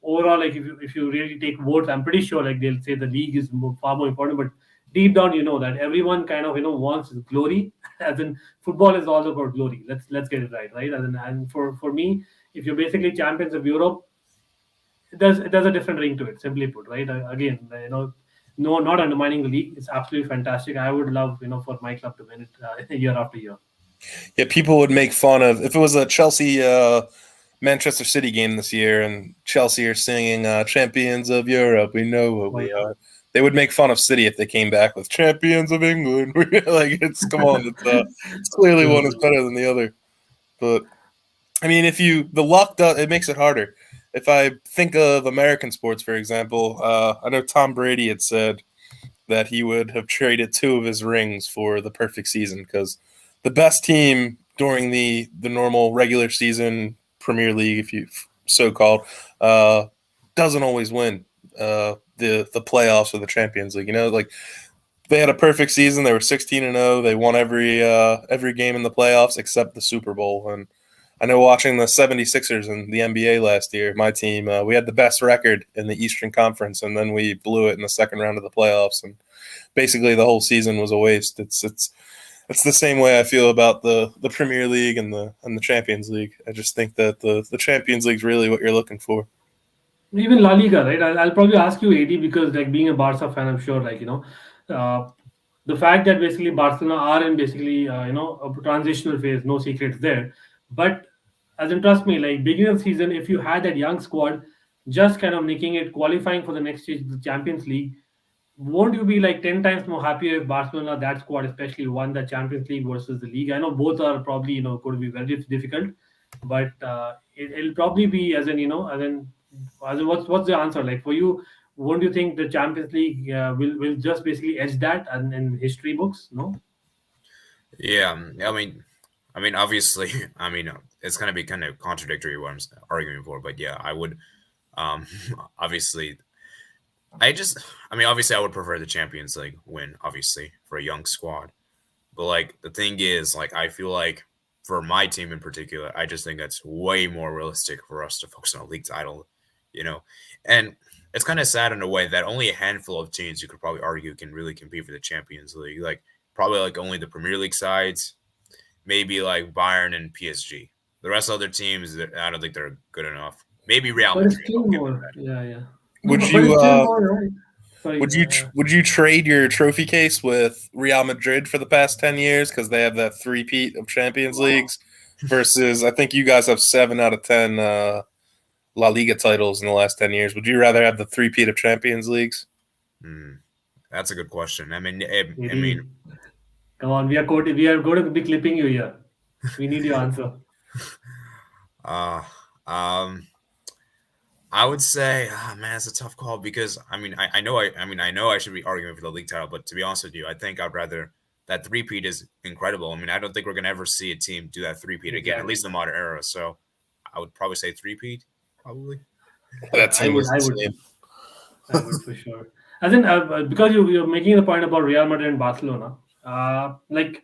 Overall, like if you really take votes, I'm pretty sure like they'll say the league is far more important. But deep down, you know that everyone kind of wants glory. As in football is all about glory. Let's get it right? And for me, if you're basically champions of Europe, there's a different ring to it. Simply put, right? Again, no, not undermining the league. It's absolutely fantastic. I would love for my club to win it year after year. Yeah, people would make fun of if it was a Chelsea Manchester City game this year and Chelsea are singing "Champions of Europe, we know what we are." They would make fun of City if they came back with "Champions of England." Like it's come on, it's clearly one is better than the other. But I mean, the luck does it makes it harder. If I think of American sports, for example, I know Tom Brady had said that he would have traded 2 of his rings for the perfect season because the best team during the normal regular season Premier League, if you so called, doesn't always win the playoffs or the Champions League. Like they had a perfect season. They were 16-0. They won every game in the playoffs except the Super Bowl. And I know watching the 76ers in the NBA last year, my team, we had the best record in the Eastern Conference, and then we blew it in the second round of the playoffs. And basically the whole season was a waste. It's the same way I feel about the Premier League and the Champions League. I just think that the Champions League is really what you're looking for. Even La Liga, right? I'll probably ask you, AD, because like being a Barca fan, I'm sure the fact that basically Barcelona are in basically a transitional phase, no secrets there. But as in trust me, like beginning of the season, if you had that young squad, just kind of making it qualifying for the next stage, the Champions League, won't you be like 10 times more happier if Barcelona, that squad especially, won the Champions League versus the league? I know both are probably going to be very difficult, but it'll probably be as in what's the answer like for you? Won't you think the Champions League will just basically edge that and in history books? No. Yeah, I mean, obviously, it's gonna be kind of contradictory what I'm arguing for, but yeah, I would, obviously, obviously, I would prefer the Champions League win, obviously, for a young squad. But like the thing is, like I feel like for my team in particular, I just think that's way more realistic for us to focus on a league title, And it's kind of sad in a way that only a handful of teams you could probably argue can really compete for the Champions League. Like probably like only the Premier League sides, maybe like Bayern and PSG. The rest of other teams, I don't think they're good enough. Maybe Real But it's Madrid. still more. Yeah. Would But you it's still more, right? Sorry, would you trade your trophy case with Real Madrid for the past 10 years because they have that three-peat of Champions Leagues versus I think you guys have 7 out of 10 La Liga titles in the last 10 years. Would you rather have the three-peat of Champions Leagues? That's a good question. Come on, we are going to be clipping you here. We need your answer. I would say, man, it's a tough call because I know I should be arguing for the league title, but to be honest with you, I think I'd rather that three-peat is incredible. I mean, I don't think we're gonna ever see a team do that three-peat again, at least in the modern era. So I would probably say three-peat, probably. I would for sure. As in, because you're making the point about Real Madrid and Barcelona, like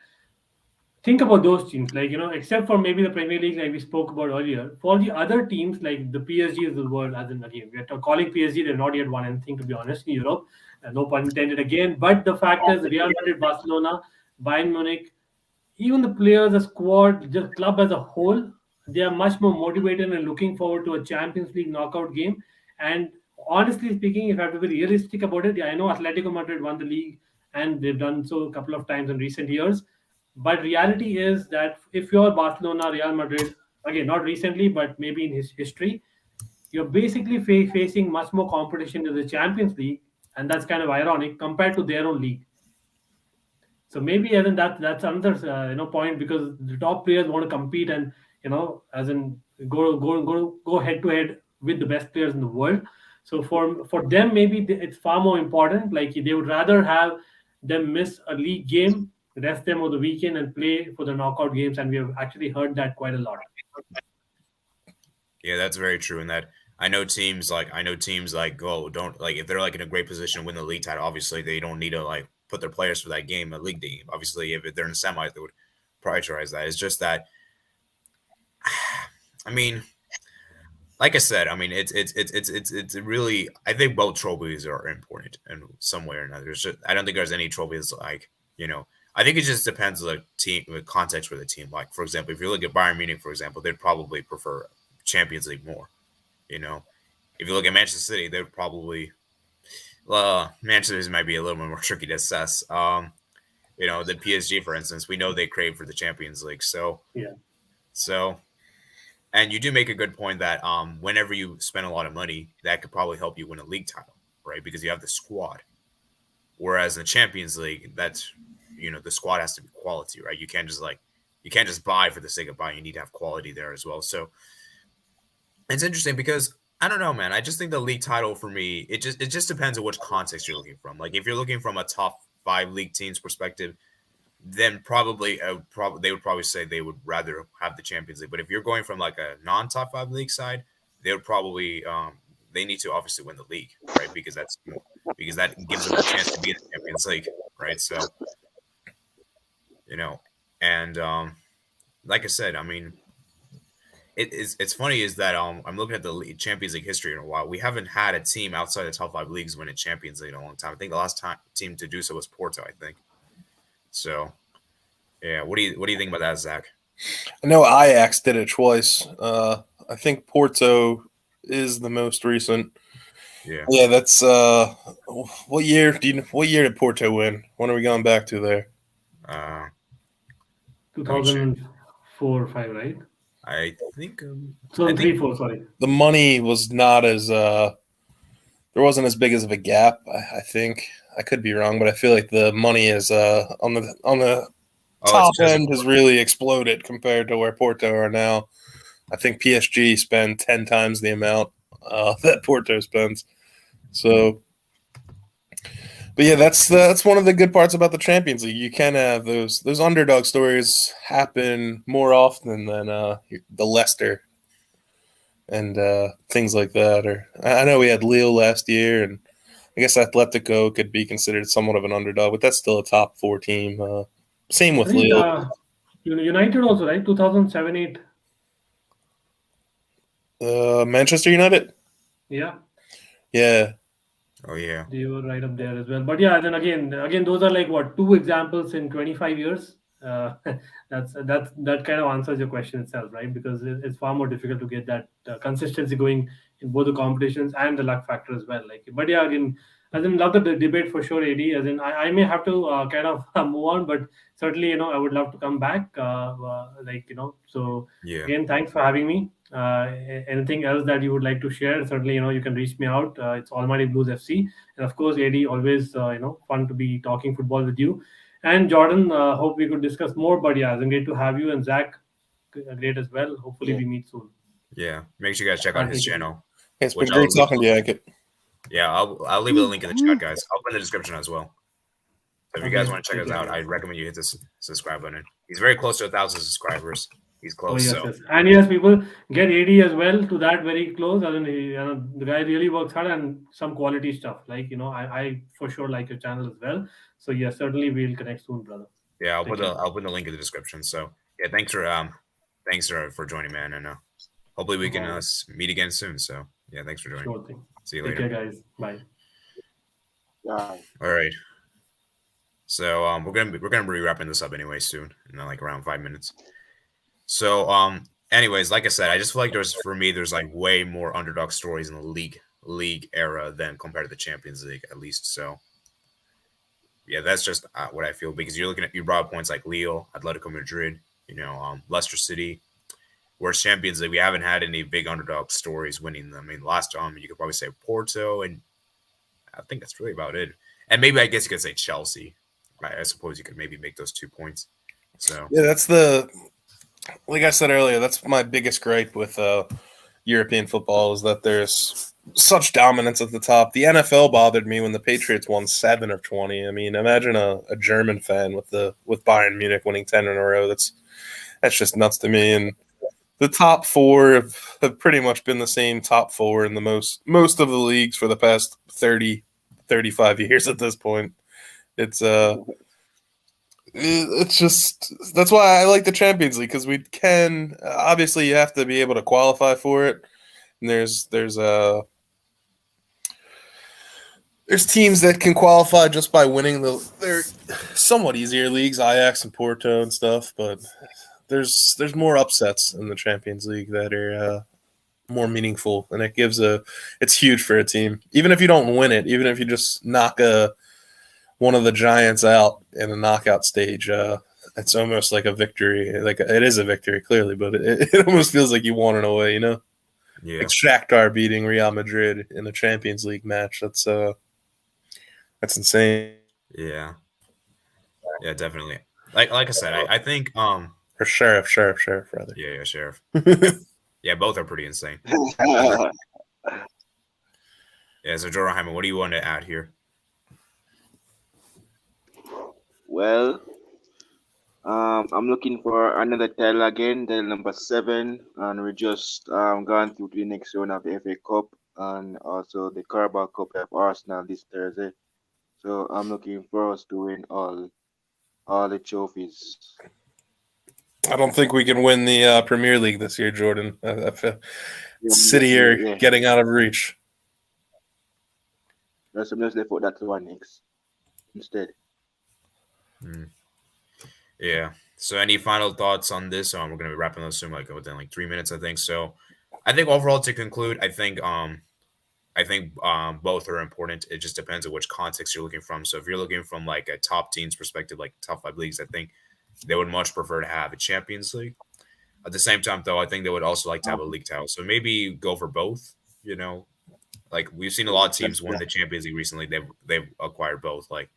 think about those teams, like except for maybe the Premier League, like we spoke about earlier. For the other teams, like the PSG of the world, as in again, we are calling PSG, they've not yet won anything, to be honest, in Europe. No pun intended again. But the fact is, Real Madrid, Barcelona, Bayern Munich, even the players, the squad, the club as a whole, they are much more motivated and looking forward to a Champions League knockout game. And honestly speaking, if I have to be realistic about it, yeah, I know Atletico Madrid won the league and they've done so a couple of times in recent years. But reality is that if you're Barcelona, Real Madrid, again, not recently, but maybe in his history, you're basically facing much more competition in the Champions League, and that's kind of ironic compared to their own league. So maybe as in that's another point because the top players want to compete and as in go head to head with the best players in the world. So for them, maybe it's far more important. Like they would rather have them miss a league game, rest them over the weekend, and play for the knockout games. And we have actually heard that quite a lot. Yeah, that's very true. And that I know teams like go don't like if they're like in a great position to win the league title. Obviously, they don't need to like put their players for that game, a league game. Obviously, if they're in the semis, they would prioritize that. It's just that, I mean, like I said, I mean, it's really. I think both trophies are important in some way or another. It's just, I don't think there's any trophies like I think it just depends on the team, the context for the team. Like for example, if you look at Bayern Munich, for example, they'd probably prefer Champions League more. You know, if you look at Manchester City, they'd probably Manchester might be a little bit more tricky to assess. The PSG, for instance, we know they crave for the Champions League. So Yeah. so. And you do make a good point that whenever you spend a lot of money, that could probably help you win a league title, right? Because you have the squad. Whereas in the Champions League, that's the squad has to be quality, right? You can't just buy for the sake of buying. You need to have quality there as well. So it's interesting because I don't know, man. I just think the league title for me, it just depends on which context you're looking from. Like if you're looking from a top 5 league teams perspective, then probably they would probably say they would rather have the Champions League. But if you're going from like a non-top 5 league side, they would probably they need to obviously win the league, right? Because that gives them a chance to be in the Champions League, right? So and like I said, I mean, it's funny is that I'm looking at the Champions League history in a while. We haven't had a team outside the top 5 leagues win a Champions League in a long time. I think the last team to do so was Porto, I think. So, yeah, what do you think about that, Zach? I know Ajax did it twice. I think Porto is the most recent. Yeah, that's what year did Porto win? When are we going back to there? 2004 or 5, right? I think 2003, 4. Sorry. The money was not as there wasn't as big as of a gap. I think I could be wrong, but I feel like the money is on the top end has really exploded compared to where Porto are now. I think PSG spend 10 times the amount that Porto spends. So, but yeah, that's one of the good parts about the Champions League. You can have those underdog stories happen more often than the Leicester and things like that. Or I know we had Lille last year, and I guess Atletico could be considered somewhat of an underdog, but that's still a top 4 team. Same with Lille. United also, right? 2007-8. Manchester United? Yeah. Yeah. Oh, yeah. They were right up there as well. But yeah, then again, those are like what, 2 examples in 25 years? That kind of answers your question itself, right? Because it's far more difficult to get that consistency going in both the competitions and the luck factor as well. But yeah, again, I love the debate for sure, AD. I may have to kind of move on, but certainly, I would love to come back. So yeah. Again, thanks for having me. Anything else that you would like to share? Certainly, you can reach me out. It's Almighty Blues FC, and of course, AD, always fun to be talking football with you. And Jordan, hope we could discuss more. But yeah, it's great to have you, and Zach, great as well. Hopefully, we meet soon. Yeah, make sure you guys check out his channel. It's been great talking to you, Ankit. Yeah, I'll leave a link in the chat, guys. I'll put in the description as well. So if you guys want to check us out, I'd recommend you hit the subscribe button. He's very close to 1,000 subscribers. He's close. Yes. And yes, people, get AD as well to that very close. The guy really works hard and some quality stuff. I for sure like your channel as well. So yes, certainly we'll connect soon, brother. Yeah, I'll put the link in the description. So yeah, thanks for joining, man, and hopefully we can meet again soon. So yeah, thanks for joining. Sure thing. See you later. Take care, guys. Bye. Bye. All right. So we're gonna be wrapping this up anyway soon, in like around 5 minutes. So anyways, like I said, I just feel like there's like way more underdog stories in the league era than compared to the Champions League, at least. So yeah, that's just what I feel, because you brought up points like Lille, Atletico Madrid, Leicester City. Whereas Champions League, we haven't had any big underdog stories winning them. I mean, last time you could probably say Porto, and I think that's really about it. And maybe I guess you could say Chelsea. I suppose you could maybe make those 2 points. So yeah, that's like I said earlier, that's my biggest gripe with European football, is that there's such dominance at the top. The NFL bothered me when the Patriots won 7 of 20. I mean, imagine a German fan with Bayern Munich winning 10 in a row. That's just nuts to me. And the top four have pretty much been the same top four in the most of the leagues for the past 30, 35 years at this point. It's just that's why I like the Champions League, because we can obviously you have to be able to qualify for it. And there's teams that can qualify just by winning they're somewhat easier leagues, Ajax and Porto and stuff, but there's more upsets in the Champions League that are more meaningful, and it's huge for a team. Even if you don't win it, even if you just knock one of the giants out in a knockout stage, it's almost like a victory. Like, it is a victory, clearly, but it almost feels like you won in a way, you know? Yeah. Like Shakhtar beating Real Madrid in a Champions League match. That's insane. Yeah, definitely. Like I said, I think Or Sheriff, rather. Yeah, Sheriff. Yeah, both are pretty insane. Yeah, so Jordan Hyman, what do you want to add here? Well, I'm looking for another title again, title number 7, and we just gone through to the next round of the FA Cup and also the Carabao Cup of Arsenal this Thursday. So I'm looking for us to win all the trophies. I don't think we can win the Premier League this year, Jordan. I feel City are getting out of reach. That's I'm just left put that to one next instead. Yeah. So any final thoughts on this? We're gonna be wrapping this soon, like within 3 minutes, I think. So I think overall, to conclude, I think both are important. It just depends on which context you're looking from. So if you're looking from like a top team's perspective, like top 5 leagues, I think they would much prefer to have a Champions League. At the same time, though, I think they would also like to have a league title. So maybe go for both. You know, like we've seen a lot of teams win the Champions League recently. They've acquired both, like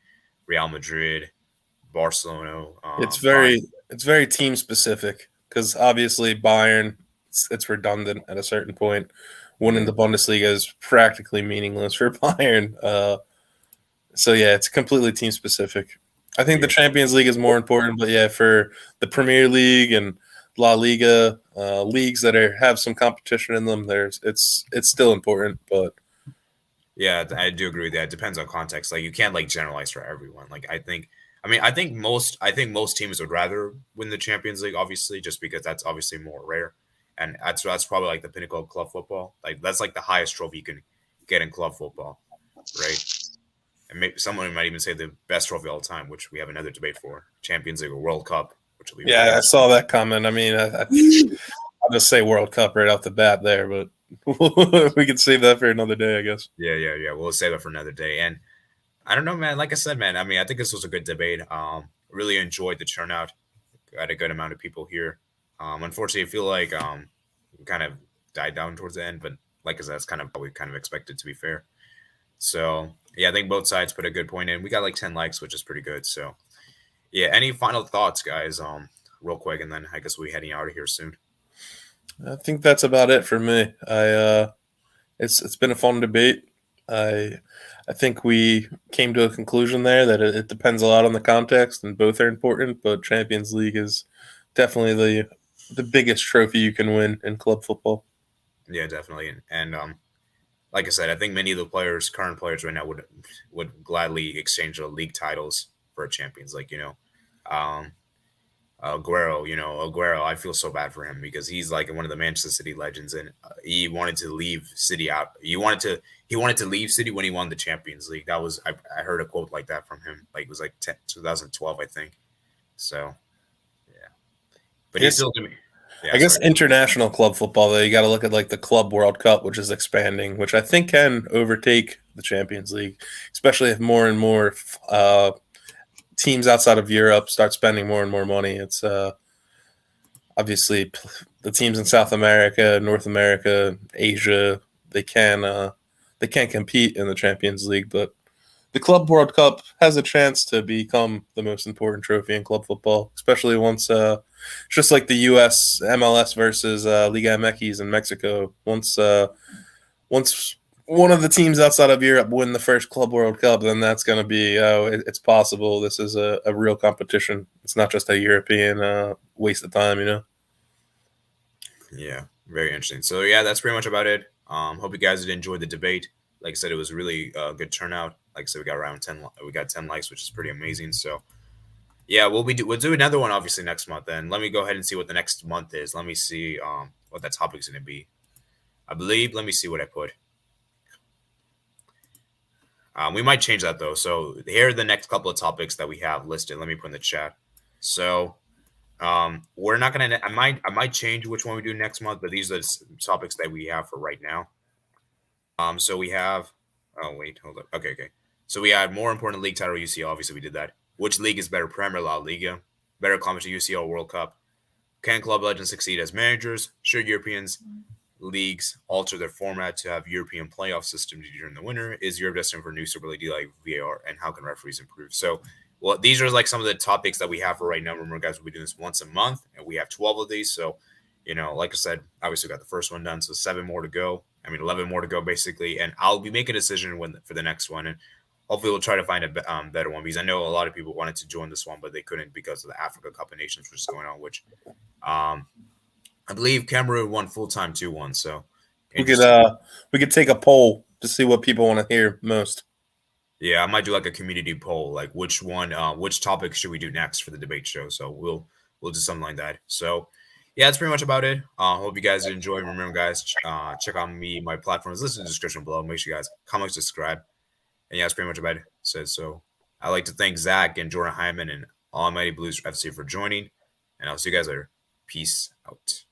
Real Madrid, Barcelona. It's very team specific, because obviously Bayern, it's redundant at a certain point. Winning the Bundesliga is practically meaningless for Bayern. So yeah, it's completely team specific. I think the Champions League is more important, but yeah, for the Premier League and La Liga leagues that have some competition in them, it's still important. But yeah, I do agree with that. It depends on context. Like, you can't generalize for everyone. Like, I think most teams would rather win the Champions League, obviously, just because that's obviously more rare, and that's probably like the pinnacle of club football. Like, that's like the highest trophy you can get in club football, right? And maybe someone might even say the best trophy of all time, which we have another debate for: Champions League or World Cup. Which will be I saw that comment. I mean, I'll just say World Cup right off the bat there, but we can save that for another day, I guess. Yeah. We'll save it for another day. And I don't know, man. Like I said, man, I mean, I think this was a good debate. Really enjoyed the turnout. Got a good amount of people here. Unfortunately, I feel like we kind of died down towards the end, but like I said, that's kind of what we kind of expected, to be fair. So yeah, I think both sides put a good point in. We got 10 likes, which is pretty good. So yeah, any final thoughts, guys? Real quick, and then I guess we'll be heading out of here soon. I think that's about it for me. It's been a fun debate. I think we came to a conclusion there that it depends a lot on the context, and both are important. But Champions League is definitely the biggest trophy you can win in club football. Yeah, definitely. And like I said, I think many of the current players right now would gladly exchange the league titles for a Champions League. Aguero, I feel so bad for him because he's like one of the Manchester City legends, and he wanted to leave City out. He wanted to leave City when he won the Champions League. That was I heard a quote like that from him. Like, it was 2012, I think. So yeah, but he's still gonna be. Yeah, I guess international club football, though, you got to look at the Club World Cup, which is expanding, which I think can overtake the Champions League, especially if more and more teams outside of Europe start spending more and more money. It's obviously the teams in South America, North America, Asia, they can't compete in the Champions League, but the Club World Cup has a chance to become the most important trophy in club football, especially once just like the U.S. MLS versus Liga MX in Mexico. Once one of the teams outside of Europe win the first Club World Cup, then that's going to be, it's possible. This is a real competition. It's not just a European waste of time, you know? Yeah, very interesting. So, yeah, that's pretty much about it. Hope you guys did enjoy the debate. Like I said, it was really a good turnout. Like I said, we got around 10. We got 10 likes, which is pretty amazing. So, yeah, we'll do another one obviously next month. Then let me go ahead and see what the next month is. Let me see what that topic is going to be. I believe. Let me see what I put. We might change that though. So here are the next couple of topics that we have listed. Let me put in the chat. So we're not gonna. I might change which one we do next month, but these are the topics that we have for right now. So we have. Oh wait, hold up. Okay. So we had more important league title UCL. Obviously, we did that. Which league is better, Premier La Liga? Better competition UCL World Cup? Can club legends succeed as managers? Should Europeans leagues alter their format to have European playoff system to determine the winner? Is Europe destined for a new Super League like VAR? And how can referees improve? So, well, these are like some of the topics that we have for right now. Remember, guys, we'll be doing this once a month, and we have 12 of these. So, you know, like I said, obviously we got the first one done, so 7 more to go. 11 more to go, basically. And I'll be making a decision for the next one. And hopefully we'll try to find a better one, because I know a lot of people wanted to join this one, but they couldn't because of the Africa Cup of Nations, which is going on, which I believe Cameroon won full-time 2-1. So we could take a poll to see what people want to hear most. Yeah, I might do like a community poll, like which topic should we do next for the debate show. So we'll do something like that. So yeah, that's pretty much about it. Hope you guys enjoy. Remember, guys, check out my platforms. Listen to the description below. Make sure you guys comment, subscribe. And yeah, that's pretty much about it. So I'd like to thank Zach and Jordan Hyman and Almighty Blues FC for joining. And I'll see you guys later. Peace out.